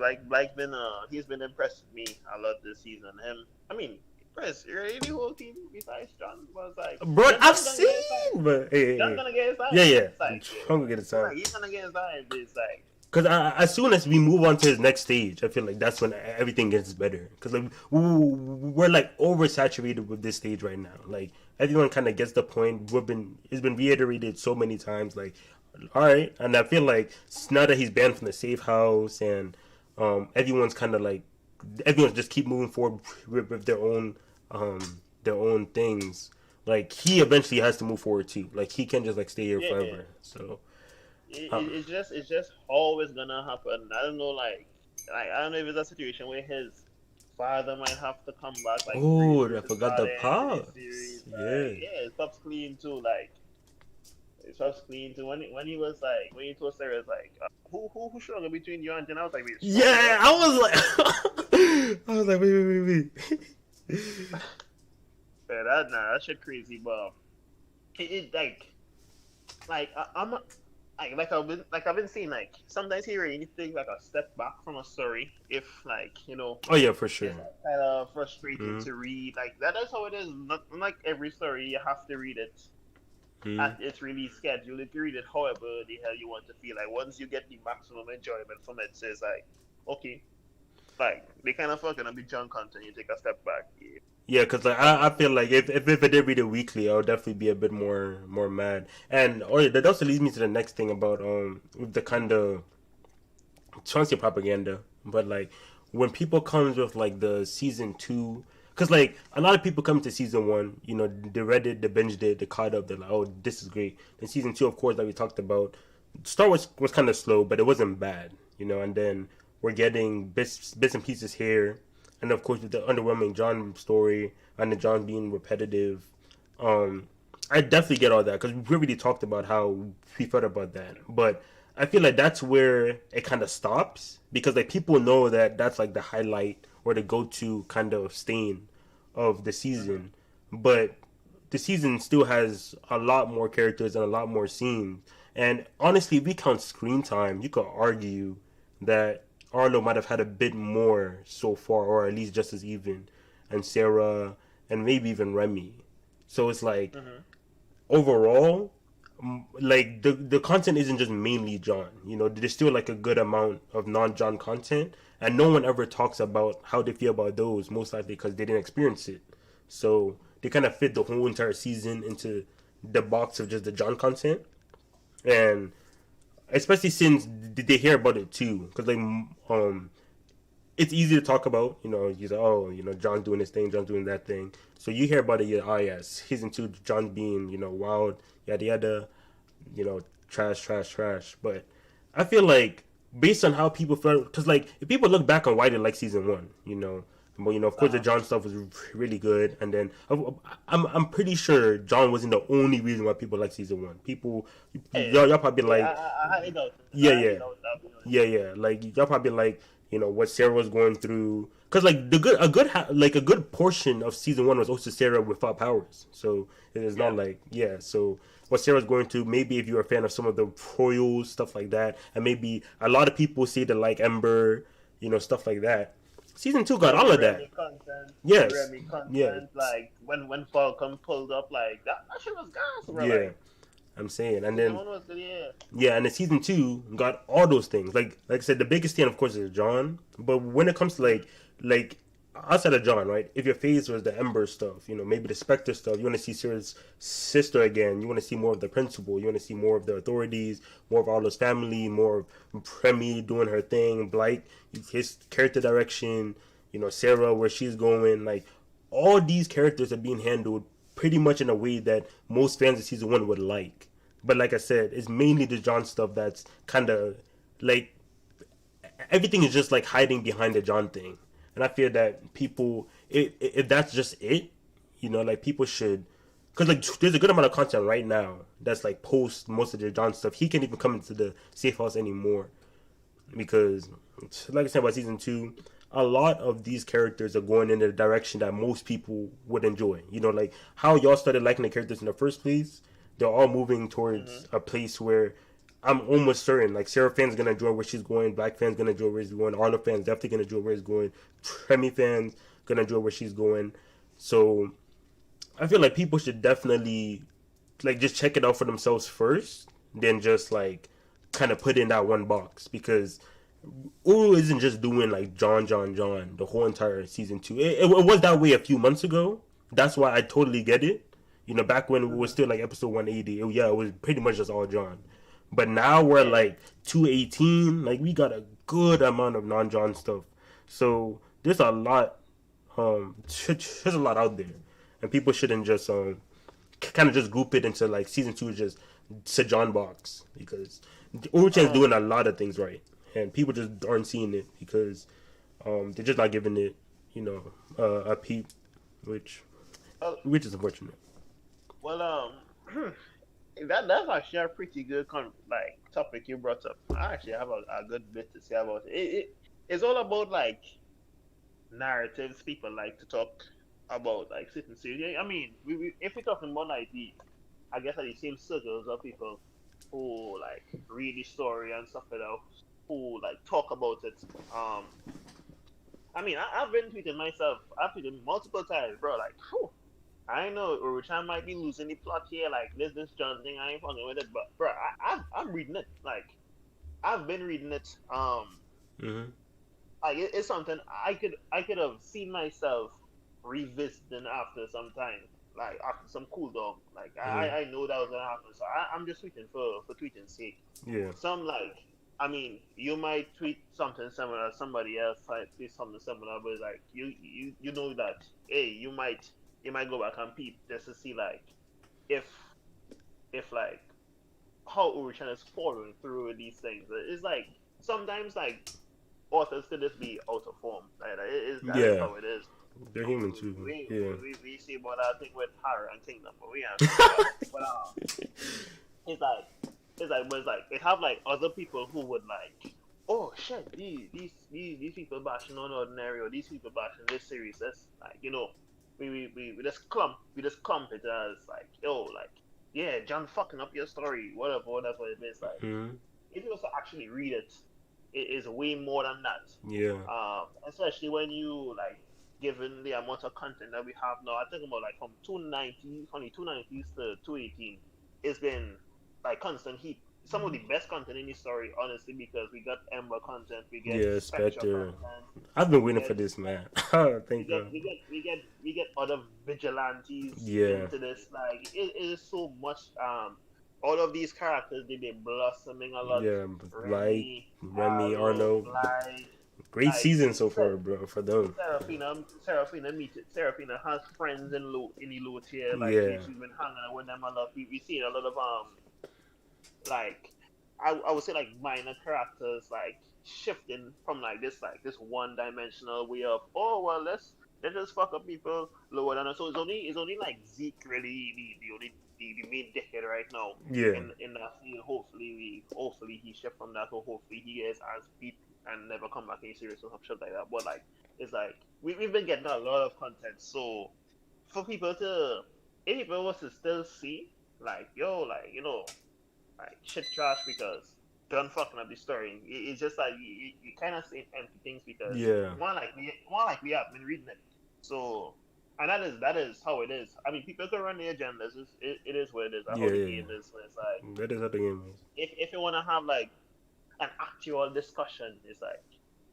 been he's been impressed with me a lot this season. Him, I mean, impressed really the whole team besides John was like Bro, I've John's gonna get his time. seen, but John's hey. gonna get his Yeah, time. yeah, It's like I'm gonna get it so time. like he's gonna get his time. But it's like Because as soon as we move on to his next stage, I feel like that's when everything gets better. Because like we're like oversaturated with this stage right now. Like everyone kind of gets the point. It's been reiterated so many times. Like, all right, and I feel like now that he's banned from the safe house, and everyone's kind of like everyone's just keep moving forward with their own things. Like he eventually has to move forward too. Like he can't just like stay here yeah, yeah. forever. So. It's just always gonna happen. I don't know, I don't know if it's a situation where his father might have to come back, like Oh, with I his forgot the father into this pops. series. Yeah. Like, yeah, it stops clean too. Like, it stops clean too. When he was like, when he told Sarah, it's like, who's stronger between you and Jen? I was like, wait, Yeah, stronger? I was like, I was like, wait. Yeah, that shit crazy, but it I'm I've been seeing, like sometimes he really needs to take like a step back from a story if, like, Oh yeah, for sure. it's like, kind of frustrating Hmm. to read. Like that's how it is. Not like every story you have to read it Mm. it's really scheduled. If you read it however the hell you want to feel, like once you get the maximum enjoyment from it, so it's like, okay, like they kind of fucking up the junk content. You take a step back. Yeah. Yeah, because like I feel like if I did read it weekly, I would definitely be a bit more mad. And that also leads me to the next thing about with the kind of chunky propaganda, but like when people comes with like the season two, because like a lot of people come to season one, they read it, they binged it, they caught up, they're like, oh, this is great. Then season two, of course, like we talked about, Star Wars was kind of slow, but it wasn't bad, and then we're getting bits and pieces here, and of course with the underwhelming John story and the John being repetitive. um I definitely get all that because we already talked about how we felt about that, but I feel like that's where it kind of stops because like people know that that's like the highlight or the go-to kind of stain of the Mm-hmm. season, but the season still has a lot more characters and a lot more scenes. And honestly, if we count screen time, you could argue that Arlo might have had a bit more so far, or at least just as even, and Sarah, and maybe even Remy. So it's like Mm-hmm. overall, like the content isn't just mainly John. There's still like a good amount of non-John content, and no one ever talks about how they feel about those. Most likely because they didn't experience it, so they kind of fit the whole entire season into the box of just the John content, and especially since they hear about it too, because like it's easy to talk about. You say, oh, John's doing this thing, John's doing that thing. So you hear about it, oh yes, season two, John's being, wild, yada yada, trash, trash, trash. But I feel like based on how people felt, because like if people look back on why they like season one, but of course the Uh-huh. John stuff was really good, and then I'm pretty sure John wasn't the only reason why people like season one. People, Yeah. y'all probably Yeah. like, I highly doubt it. yeah, I highly yeah, doubt that. You yeah, yeah. Like y'all probably like what Sarah was going through, because like like a good portion of season one was also Sarah without powers. So it is Yeah. not like So what Sarah's going through, maybe if you're a fan of some of the royals stuff like that, and maybe a lot of people say they like Ember, stuff like that. Season two got Well, all of that. The Yes, Remy yeah, content, like when Falcon pulled up, like that shit was gas, bro. yeah. Like I'm saying, and season then one was good, yeah. yeah, and then season two got all those things. Like I said, the biggest thing, of course, is John. But when it comes to like outside of John, right? If your phase was the Ember stuff, maybe the Spectre stuff, you want to see Sarah's sister again. You want to see more of the principal. You want to see more of the authorities, more of Arlo's family, more of Premi doing her thing, Blight, his character direction. Sarah where she's going. Like all these characters are being handled pretty much in a way that most fans of season one would like. But like I said, it's mainly the John stuff that's kind of like everything is just like hiding behind the John thing. And I feel that people, if that's just it, like people should, because like there's a good amount of content right now that's like post most of the John stuff. He can't even come into the safe house anymore because, like I said about season two, a lot of these characters are going in the direction that most people would enjoy. Like how y'all started liking the characters in the first place. They're all moving Mm-hmm. towards a place where I'm almost certain, like Sarah fans gonna enjoy where she's going, Black fans gonna enjoy where she's going, Arlo fans definitely gonna enjoy where she's going, Premi fans gonna enjoy where she's going. So I feel like people should definitely like just check it out for themselves first, then just like kind of put in that one box because Uru isn't just doing like John, John, John the whole entire season two. It was that way a few months ago. That's why I totally get it. Back when it was Mm-hmm. still like episode 180, yeah, it was pretty much just all John. But now we're Yeah. like 218. Like we got a good amount of non-John stuff. So there's a lot. There's a lot out there, and people shouldn't just kind of just group it into like season two is just to John box because Uru-chan's Um. doing a lot of things right, and people just aren't seeing it because they're just not giving it, a peep, which Well, which is unfortunate. well, that's actually a pretty good like topic you brought up. I actually have a good bit to say about it. It's all about like narratives people like to talk about, like certain series. I mean, if we're talking about like I guess like the same circles of people who like read the story and stuff like that, who like talk about it. Um, I mean, I've been tweeting myself. I've tweeted multiple times, bro. Like, whew, I know Uru-chan might be losing the plot here, like this John thing. I ain't fucking with it, but bro, I'm reading it. Like I've been reading it. Mm-hmm. Like it's something I could have seen myself revisiting after some time, like after some cool down. Like Mm-hmm. I know that was gonna happen, so I'm just tweeting for tweeting's sake. Yeah. Some like I mean, you might tweet something similar, somebody else might tweet something similar, but like you know that hey, you might go back and peep just to see like if like how Uru-chan is following through with these things. It's like sometimes like authors could just be out of form. Like that is Yeah. how it is. They're human too. We Yeah. see about that thing with Harry and Kingdom, but we have to do that. But it's like but it's like it have like other people who would like, oh shit, these people bashing on Ordinary or these people bashing this series. That's like we just clump it as like yo like yeah John fucking up your story whatever that's what it is like. Mm-hmm. If you was to actually read it, it is way more than that. Yeah. Especially when you like, given the amount of content that we have now, I think about like from 290, from the 290s to 218, it's been like constant heat. Some of the best content in the story, honestly, because we got Ember content, we get Yeah. Spectre Spectre. content, I've been we waiting for get this, man. we Thank get God. we get we get we get other vigilantes Yeah. into this. Like it is so much. All of these characters they be blossoming a lot. Yeah. Like Remy, Remy, Arlo, Arno. Bly, Great like season so far, bro, for them. Seraphina has friends in the low tier. Like Yeah. she's been hanging out with them a lot. We see a lot of like I would say like minor characters like shifting from like this one dimensional way of oh well let's just fuck up people lower than us. So it's only like Zeke really the only the main dickhead right now Yeah. in that field. Hopefully he shift from that, or hopefully he is as beat and never come back in series or some shit like that. But like it's like we've been getting a lot of content. So for people to if people was to still see like yo like like shit trash because done fucking up the story. It's just like you kind of say empty things because Yeah. more like we have been reading it. So and that is how it is. I mean, people can run their agendas. It is what it is. That's Yeah. how the Yeah. game is. So it's like That is how the game is. if you want to have like an actual discussion, it's like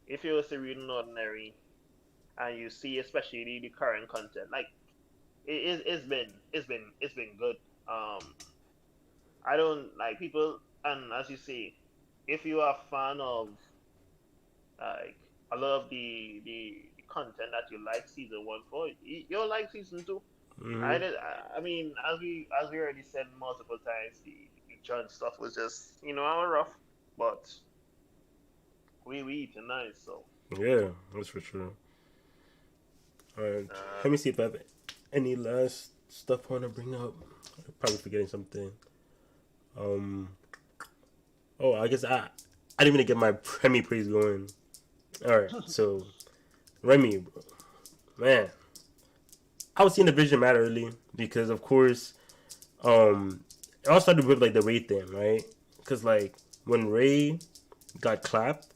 if you was to read an ordinary and you see especially the current content, like it's been good. I don't like people, and as you say, if you are a fan of like a lot of the content that you like season one for, you'll like season two. Hmm. I mean, as we already said multiple times, the John stuff was just rough, but we eat nice, so Yeah, that's for sure. Alright, uh, let me see if I have any last stuff I want to bring up. I'm probably forgetting something. Um. Oh, I guess I didn't even get my Remy praise going. All right, so Remy, bro, man, I was seeing the vision mad early because, of course, it all started with like the Ray thing, right? Because like when Ray got clapped,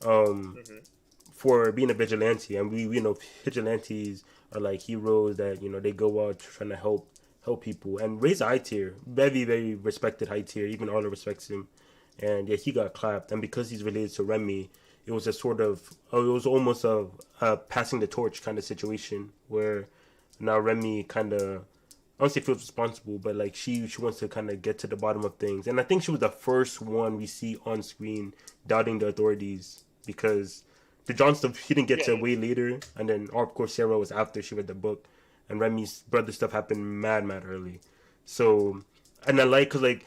um, mhm. for being a vigilante, and we know vigilantes are like heroes that they go out trying to help people, and Ray's a high tier, very respected high tier. Even Arlo respects him, and yeah, he got clapped, and because he's related to Remy, it was a sort of it was almost a passing the torch kind of situation where now Remy kind of. I don't say feels responsible, but like she wants to kind of get to the bottom of things, and I think she was the first one we see on screen doubting the authorities because the John stuff he didn't get Yeah, to way later, and then of course Sarah was after she read the book, and Remy's brother stuff happened mad early. So, and I like because like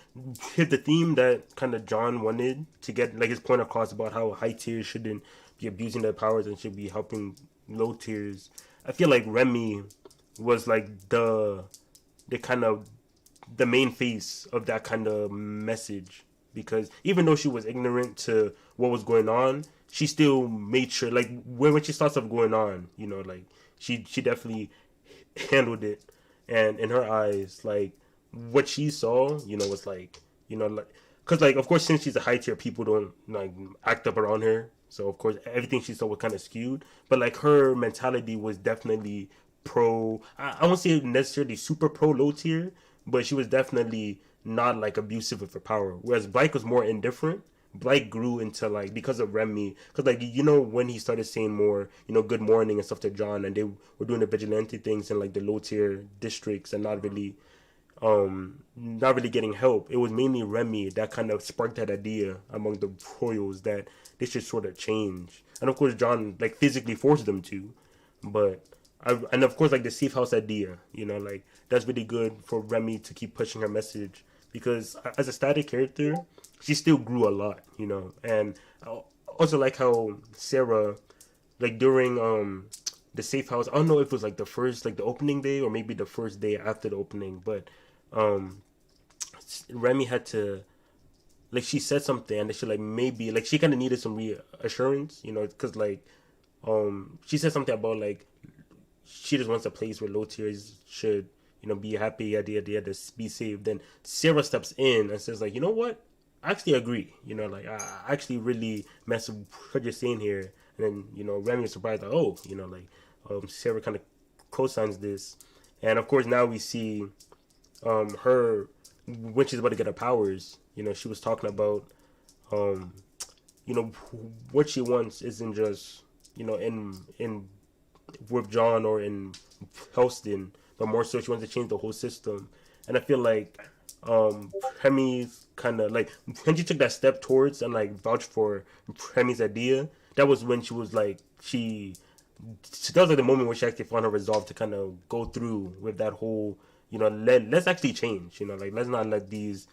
hit the theme that kind of John wanted to get like his point across about how high tiers shouldn't be abusing their powers and should be helping low tiers. I feel like Remy was like the kind of the main face of that kind of message because even though she was ignorant to what was going on, she still made sure like when she saw stuff going on, like she definitely handled it, and in her eyes, like what she saw, was like like because like of course since she's a high tier, people don't like act up around her, so of course everything she saw was kind of skewed, but like her mentality was definitely pro. I won't say necessarily super pro low tier, but she was definitely not like abusive with her power. Whereas Blake was more indifferent. Blake grew into like because of Remy, because like when he started saying more good morning and stuff to John, and they were doing the vigilante things in like the low tier districts and not really getting help. It was mainly Remy that kind of sparked that idea among the royals that they should sort of change. And of course, John like physically forced them to, but and of course like the safe house idea, like that's really good for Remy to keep pushing her message because as a static character, she still grew a lot, and I also like how Sarah like during the safe house. I don't know if it was like the first like the opening day or maybe the first day after the opening, but um Remy had to like she said something and she like maybe like she kind of needed some reassurance, because like she said something about like she just wants a place where low tiers should be happy, yada to be saved. Then Sarah steps in and says like, you know what, I actually agree, like I actually really mess with what you're saying here. And then Remy is surprised like, oh, like Sarah kind of co-signs this. And of course now we see her when she's about to get her powers. She was talking about um what she wants isn't just in with John or in Helston, but more so she wants to change the whole system. And I feel like Premi's kind of like when she took that step towards and like vouched for Premi's idea. That was when she was like that was like the moment where she actually found her resolve to kind of go through with that whole let's actually change, like let's not let these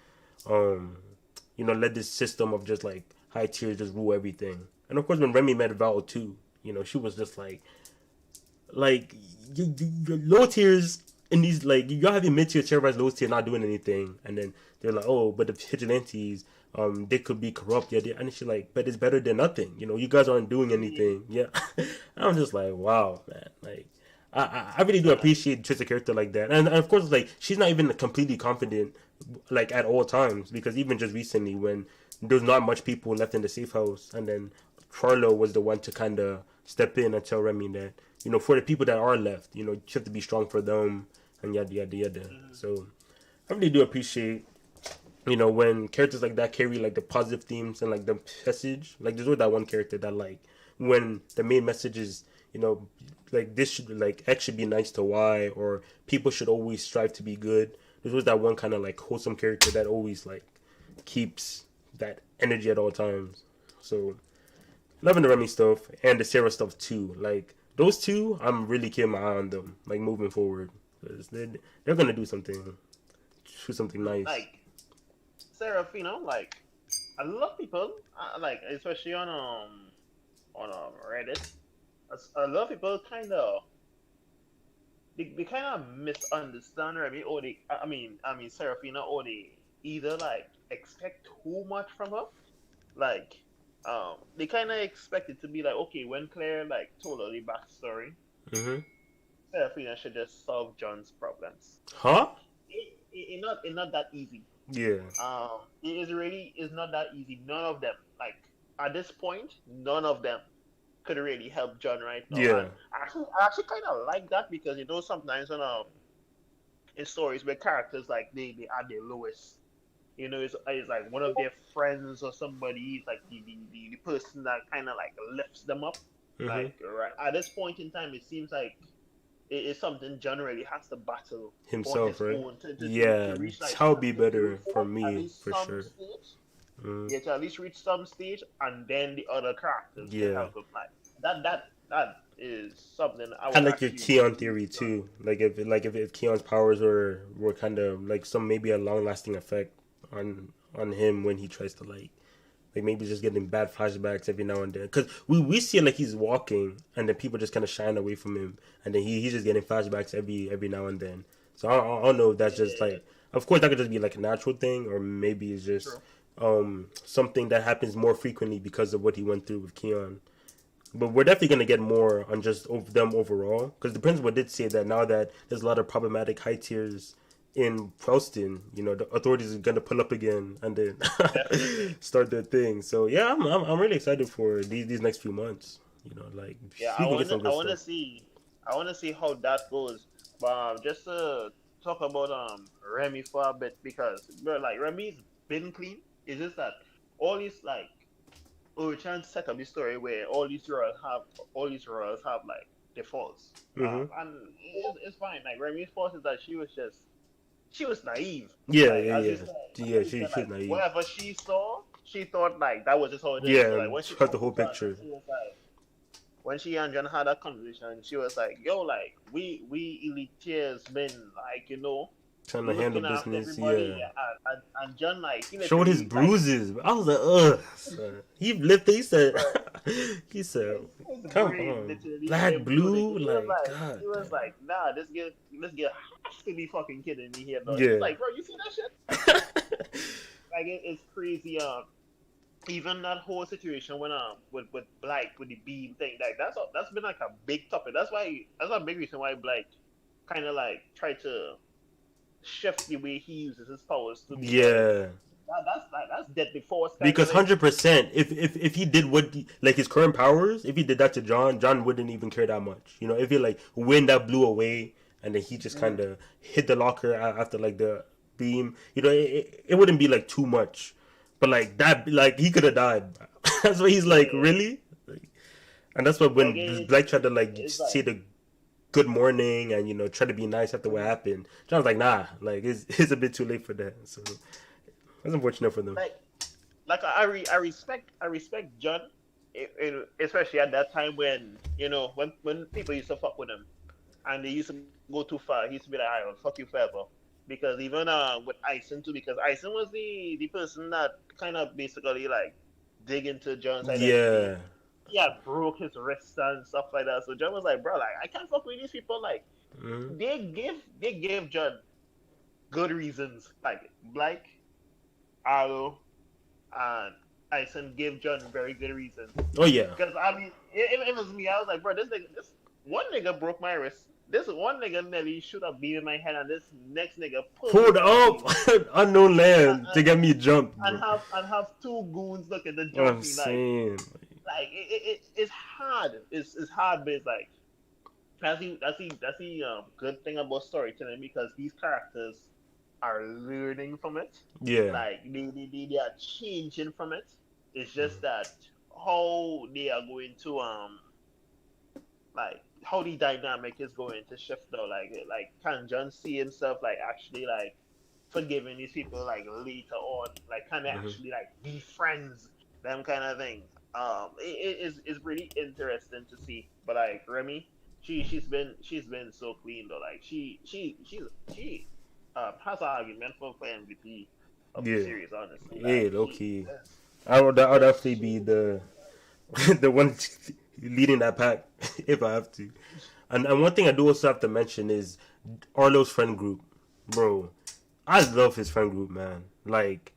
let this system of just like high tiers just rule everything. And of course when Remy met Val too, she was just like low tiers in these like y'all having mid tier terrorize low tier not doing anything, and then they're like, oh, but the vigilantes they could be corrupt, yeah, and she's like, but it's better than nothing, you guys aren't doing anything, yeah. I'm just like, wow, man, like I really do appreciate just a character like that, and of course like she's not even completely confident like at all times, because even just recently when there's not much people left in the safe house, and then Charlo was the one to kind of step in and tell Remy that for the people that are left, you have to be strong for them and yada yada yada. So I really do appreciate when characters like that carry like the positive themes and like the message. Like there's always that one character that like when the main message is like this should like X should be nice to Y, or people should always strive to be good. There's always that one kind of like wholesome character that always like keeps that energy at all times. So loving the Remy stuff and the Sarah stuff too. Like those two, I'm really keeping my eye on them. Like moving forward, because they're gonna do something nice. Like Serafina, like a lot of people, like especially on Reddit, a lot of people kind of they kind of misunderstand Remy, or they I mean Serafina, or they either like expect too much from her, like they kind of expect it to be like, okay, when Claire like told her the backstory, Mm-hmm. Serafina should just solve John's problems. Huh? It's not that easy. Yeah. Is not that easy. None of them, like at this point, none of them could really help John right now. Yeah. And I actually kind of like that, because sometimes when in stories where characters like they are their lowest, it's like one of their friends or somebody, like the person that kind of like lifts them up. Mm-hmm. Like right at this point in time, it seems like it is something John really has to battle on Himself, his right? own Yeah, to reach like that would be to better for at me least for some sure. stage. Mm. Yeah, to at least reach some stage, and then the other characters can Yeah. help him. Like that is something I I would like your actually Keon really theory enjoy. too. Like if Keon's powers were kind of like some maybe a long lasting effect on him when he tries to like maybe just getting bad flashbacks every now and then. Because we see it like he's walking and then people just kind of shine away from him, and then he's just getting flashbacks every now and then. So I don't know if that's just Yeah, like, of course that could just be like a natural thing, or maybe it's just true. something that happens more frequently because of what he went through with Keon. But we're definitely gonna get more on just them overall, because the principal did say that now that there's a lot of problematic high tiers in Preston, the authorities are gonna pull up again and then Definitely. start their thing. So yeah, I'm really excited for these next few months. Like Yeah, we can get some I good wanna stuff. see. I want to see how that goes. But just to talk about Remy for a bit because bro, like Remy's been clean. It's just that all these like we're trying to set up this story where all these royals have like defaults. Mm-hmm. And it's fine. Like Remy's fault is that she was naive. Yeah, Like yeah, as you yeah. said, Yeah, she's like naive. whatever she saw, she thought like that was just how it is. So Yeah, like when she has the talked to whole John, picture. she was like when she and John had that conversation, she was like, "Yo, like we elite tiers been like Trying to handle looking after business, everybody, yeah. and John like he Showed his literally like, bruises. I was like, ugh. Son. He lifted. He said, bro, he said, his come brain on, literally black, imploded. blue, He was like, like, god damn. nah, this girl has to be fucking kidding me here, though. It's Yeah. like, bro, you see that shit? Like it's crazy. Even that whole situation when with Blake with the beam thing, like that's been like a big topic. That's a big reason why Blake kind of like tried to shift the way he uses his powers to be like Yeah. that's deadly force kind of Because thing. 100%, if he did like his current powers, if he did that to John, John wouldn't even care that much. You know, if he like wind that blew away and then he just kind of hit the locker after like the beam, you know, it wouldn't be like too much. But like that, like he could have died. That's why he's like, Yeah, really? Like, and that's what like when Blake tried to like it's say like the good morning and try to be nice after what happened. John's like, nah, like it's a bit too late for that. So that's unfortunate for them. like I respect John, especially at that time when when people used to fuck with him and they used to go too far. He used to be like, "I will fuck you forever." Because even with Ison too, because Ison was the person that kind of basically like dig into John's identity. Yeah. He had broke his wrist and stuff like that. So John was like, "Bro, like I can't fuck with these people." Like Mm-hmm. they gave John good reasons. Like Blake, Arlo, and Ison gave John very good reasons. Oh yeah. Because I mean, if it was me, I was like, bro, this one nigga broke my wrist. This one nigga Nelly should have beat in my head, and this next nigga pull me Pulled from up beam unknown and, land to and, get me jumped, bro. and have two goons looking to jump I'm me saying. like it's hard. It's hard, but it's like that's the good thing about storytelling because these characters are learning from it. Yeah. Like they are changing from it. It's just that how they are going to like how the dynamic is going to shift though. Like can John see himself like actually like forgiving these people like later on, like can they Mm-hmm. actually like be friends, them kind of thing. It is really interesting to see. But like Remy, she's been so clean though. Like she has an argument for MVP of the Yeah. series. Honestly, Yeah, like low key. yes, I would yes, definitely be the one leading that pack if I have to. And one thing I do also have to mention is Arlo's friend group, bro. I love his friend group, man. Like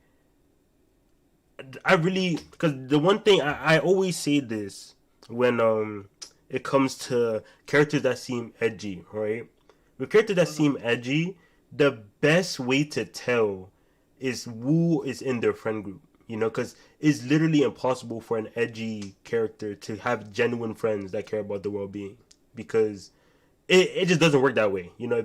I really because the one thing I always say this when it comes to characters that seem edgy, right? With characters that hmm seem edgy, the best way to tell is who is in their friend group. You know, because it's literally impossible for an edgy character to have genuine friends that care about the well being because it just doesn't work that way. You know,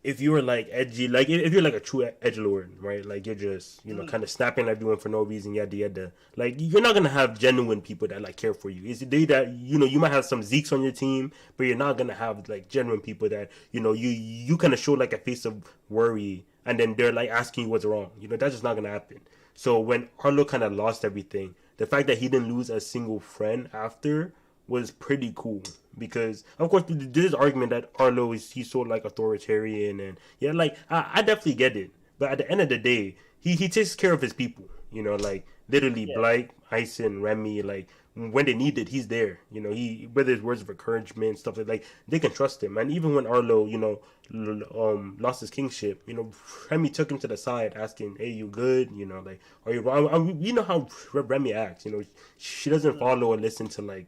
if you were like edgy, like if you're like a true edge lord, right? Like you're just hmm kind of snapping at everyone for no reason, yada yada. Like you're not gonna have genuine people that like care for you. It's they that you might have some Zeeks on your team, but you're not gonna have like genuine people that you kind of show like a face of worry, and then they're like asking you what's wrong. That's just not gonna happen. So when Arlo kind of lost everything, the fact that he didn't lose a single friend after was pretty cool because of course there's this argument that Arlo is he's so like authoritarian and yeah like I definitely get it, but at the end of the day he takes care of his people, like literally yeah, Blake, Ison, Remy, like when they need it he's there, he whether it's words of encouragement stuff like they can trust him. And even when Arlo lost his kingship, Remy took him to the side asking, hey, you good, like are you wrong? You know how Remy acts, she doesn't hmm follow or listen to like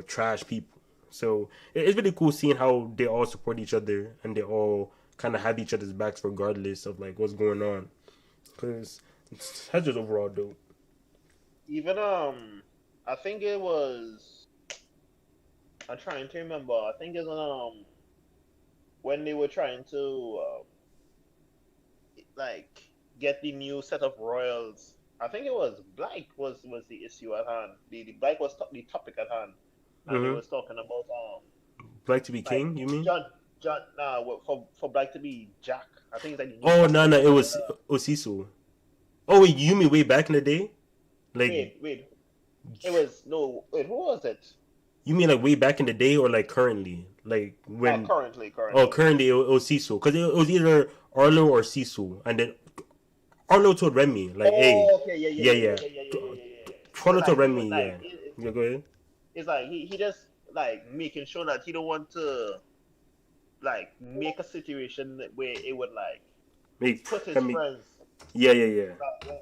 trash people. So it's really cool seeing how they all support each other and they all kind of have each other's backs regardless of like what's going on. Cause that's just overall dope. even I think it was I'm trying to remember. I think it's when they were trying to like get the new set of royals. I think it was Black was the issue at hand. The Black was the topic at hand, and they Mm-hmm. was talking about Black to be like king, you mean? John for Black to be Jack. I think it's like the new Oh no topic no, it for was Osiso. Oh wait, you mean way back in the day? Like wait. It was no wait. Who was it? you mean like way back in the day or like currently? Like when? Oh, Currently. currently it was Cecil because it was either Arlo or Cecil, and then Arlo told Remy like, "Hey, Oh, okay, yeah, yeah." yeah. Arlo told Like he was Remy, like yeah, yeah. Go ahead. it's like he just like making sure that he don't want to like make a situation where it would like Make put his Remy, friends yeah, yeah, yeah,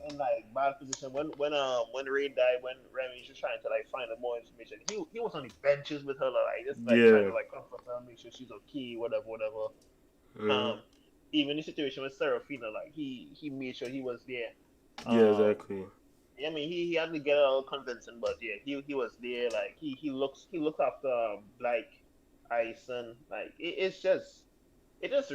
in like bad position. When Ray died, when Remy was just trying to like find out more information, he was on the benches with her like just like trying yeah, to like comfort her, make sure she's okay, whatever. mm, Um, even the situation with Serafina, like he made sure he was there. yeah, Um, exactly. I mean, he had to get it all convincing, but yeah, he was there. Like he looks after Black Ice and like it's just it just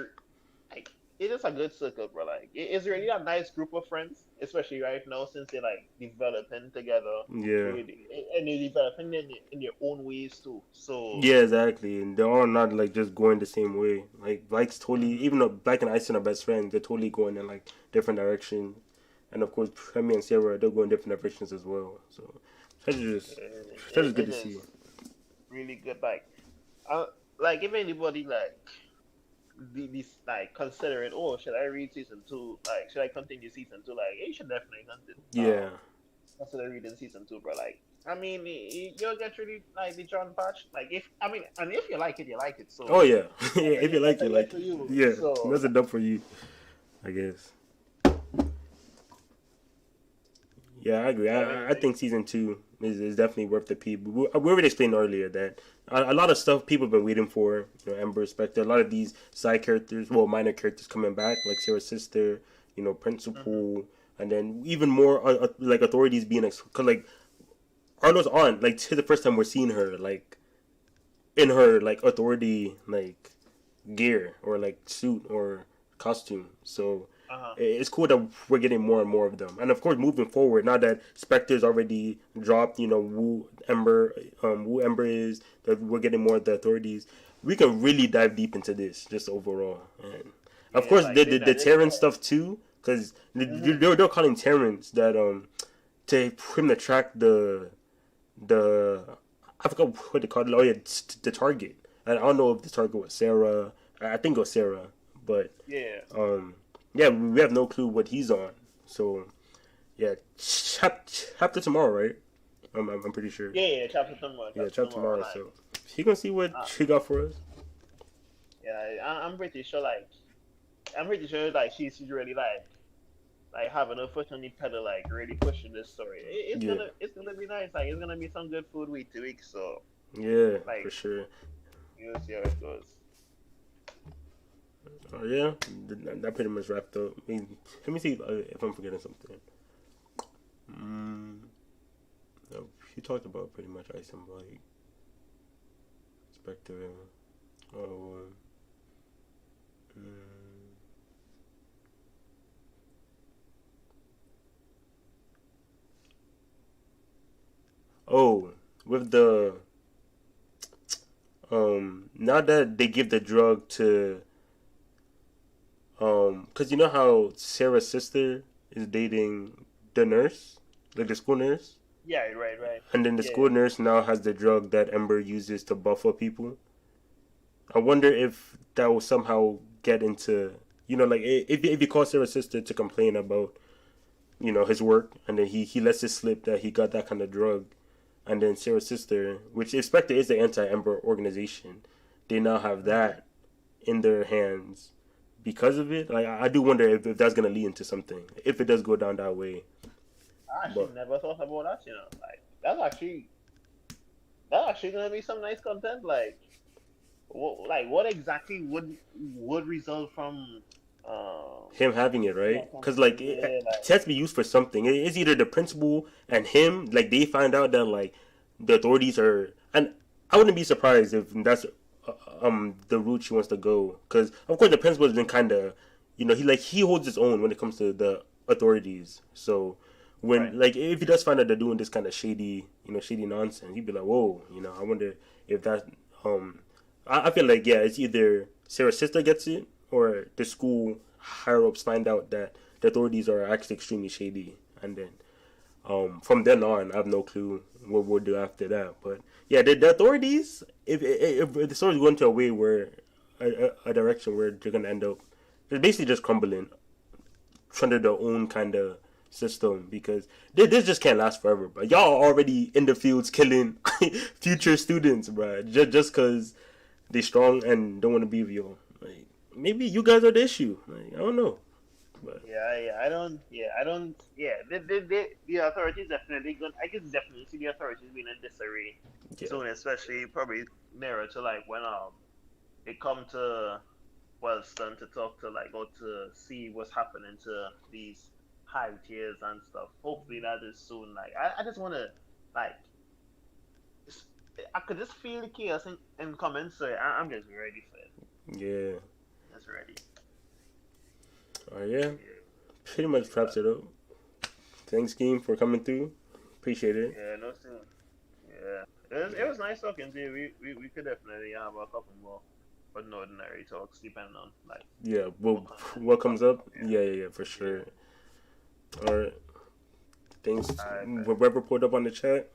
like it is a good circle, bro. Like it's really a nice group of friends, especially right now since they're like developing together. Yeah, And they're developing in their own ways too. So yeah, exactly. And they're all not like just going the same way. Like Black's totally, mhm. even though Black and Ice are best friends, they're totally going in like different directions. And of course, Remy and Sarah, they're going different directions as well. So that's just good It to is see. really good. Uh, like if anybody like this like considering, oh, should I read season two? Like, should I continue season two? Like, you should definitely Yeah. consider reading season two, bro. Like, I mean, you'll get really like the John Patch. Like, if I mean, and if you like it, you like it. Oh So yeah. Yeah. If you like it, that's a yes like to you. yeah, So that's a dub for you, I guess. Yeah, I agree. I mean, I think season two is definitely worth the peep. We already explained earlier that a lot of stuff people have been waiting for. You know, Ember, Spectre, a lot of these side characters, well, minor characters coming back, like Sarah's sister, you know, mhm. Principal, and then even more like authorities being cause like Arnold's on like this is the first time we're seeing her like in her like authority like gear or like suit or costume. So Uh-huh. it's cool that we're getting more and more of them. And of course, moving forward, now that Spectre's already dropped, you know, Wu Ember is that we're getting more of the authorities. We can really dive deep into this just overall. And of Yeah, course, like the this is Terran stuff too, because mhm. they're calling Terrans that to him to track the I forgot what they called it. Oh yeah, the target. And I don't know if the target was Sarah. I think it was Sarah, but Yeah. um, yeah, we have no clue what he's on. So yeah, chapter tomorrow, right? I'm pretty sure. Yeah, Yeah, chapter chapter tomorrow. tomorrow. Like, So he gonna see what uh, she got for us. yeah, I'm pretty sure. Like, I'm pretty sure. Like, she's really like having her foot on the pedal, like really pushing this story. Yeah, It's gonna be nice. Like, it's gonna be some good food week to week. So, yeah, for like, sure. you'll see how it goes. Oh yeah, that pretty much wrapped up. Let me see if I'm forgetting something. Mm, no, she talked about pretty much Ice and Blake, Spectre. Oh, mm, oh, with the now that they give the drug to cause you know how Sarah's sister is dating the nurse, like the school nurse, Yeah, right. and then the Yeah. school nurse now has the drug that Ember uses to buff up people. I wonder if that will somehow get into, you know, like if he calls Sarah's sister to complain about, you know, his work, and then he lets it slip that he got that kind of drug, and then Sarah's sister, which Spectre is the anti-Ember organization, they now have Mhm. that in their hands because of it. Like I do wonder if that's gonna lead into something, if it does go down that way. I actually But never thought about that. Like that's actually gonna be some nice content. What exactly would result from him having it, right? Because like yeah, it has to be used for something. It's either the principal and him, like they find out that like the authorities are, and I wouldn't be surprised if that's the route she wants to go. Because of course the principal's been kind of, he holds his own when it comes to the authorities. So Right. when like if he does find out they're doing this kind of shady, shady nonsense, he'd be like, whoa, I wonder if that I feel like yeah, it's either Sarah's sister gets it or the school higher ups find out that the authorities are actually extremely shady, and then from then on, I have no clue what we'll do after that. But yeah, the authorities, if the story's going to a way where a direction where they're gonna end up, they're basically just crumbling under their own kind of system because this just can't last forever. But y'all are already in the fields killing future students, bro. Just because they strong and don't want to be with you. Like maybe you guys are the issue. Like, I don't know, but I don't. Yeah, the authorities definitely going. I can definitely see the authorities being in disarray yeah, soon, especially probably nearer to like when they come to Wellston to talk to like or to see what's happening to these high tiers and stuff. Hopefully that is soon. Like I just want to like I could just feel the chaos in coming, so I'm just ready for it. yeah. Just ready. Yeah, Yeah. pretty much wraps it up. Thanks, game, for coming through. Appreciate it. Yeah, no sin. Yeah. It was nice talking to you. We could definitely have a couple more ordinary talks depending on like Yeah, what well, comes what what comes comes up? up. Yeah, yeah, yeah, for Yeah. sure. All right, thanks. Yeah. Alright, Web report up on the chat.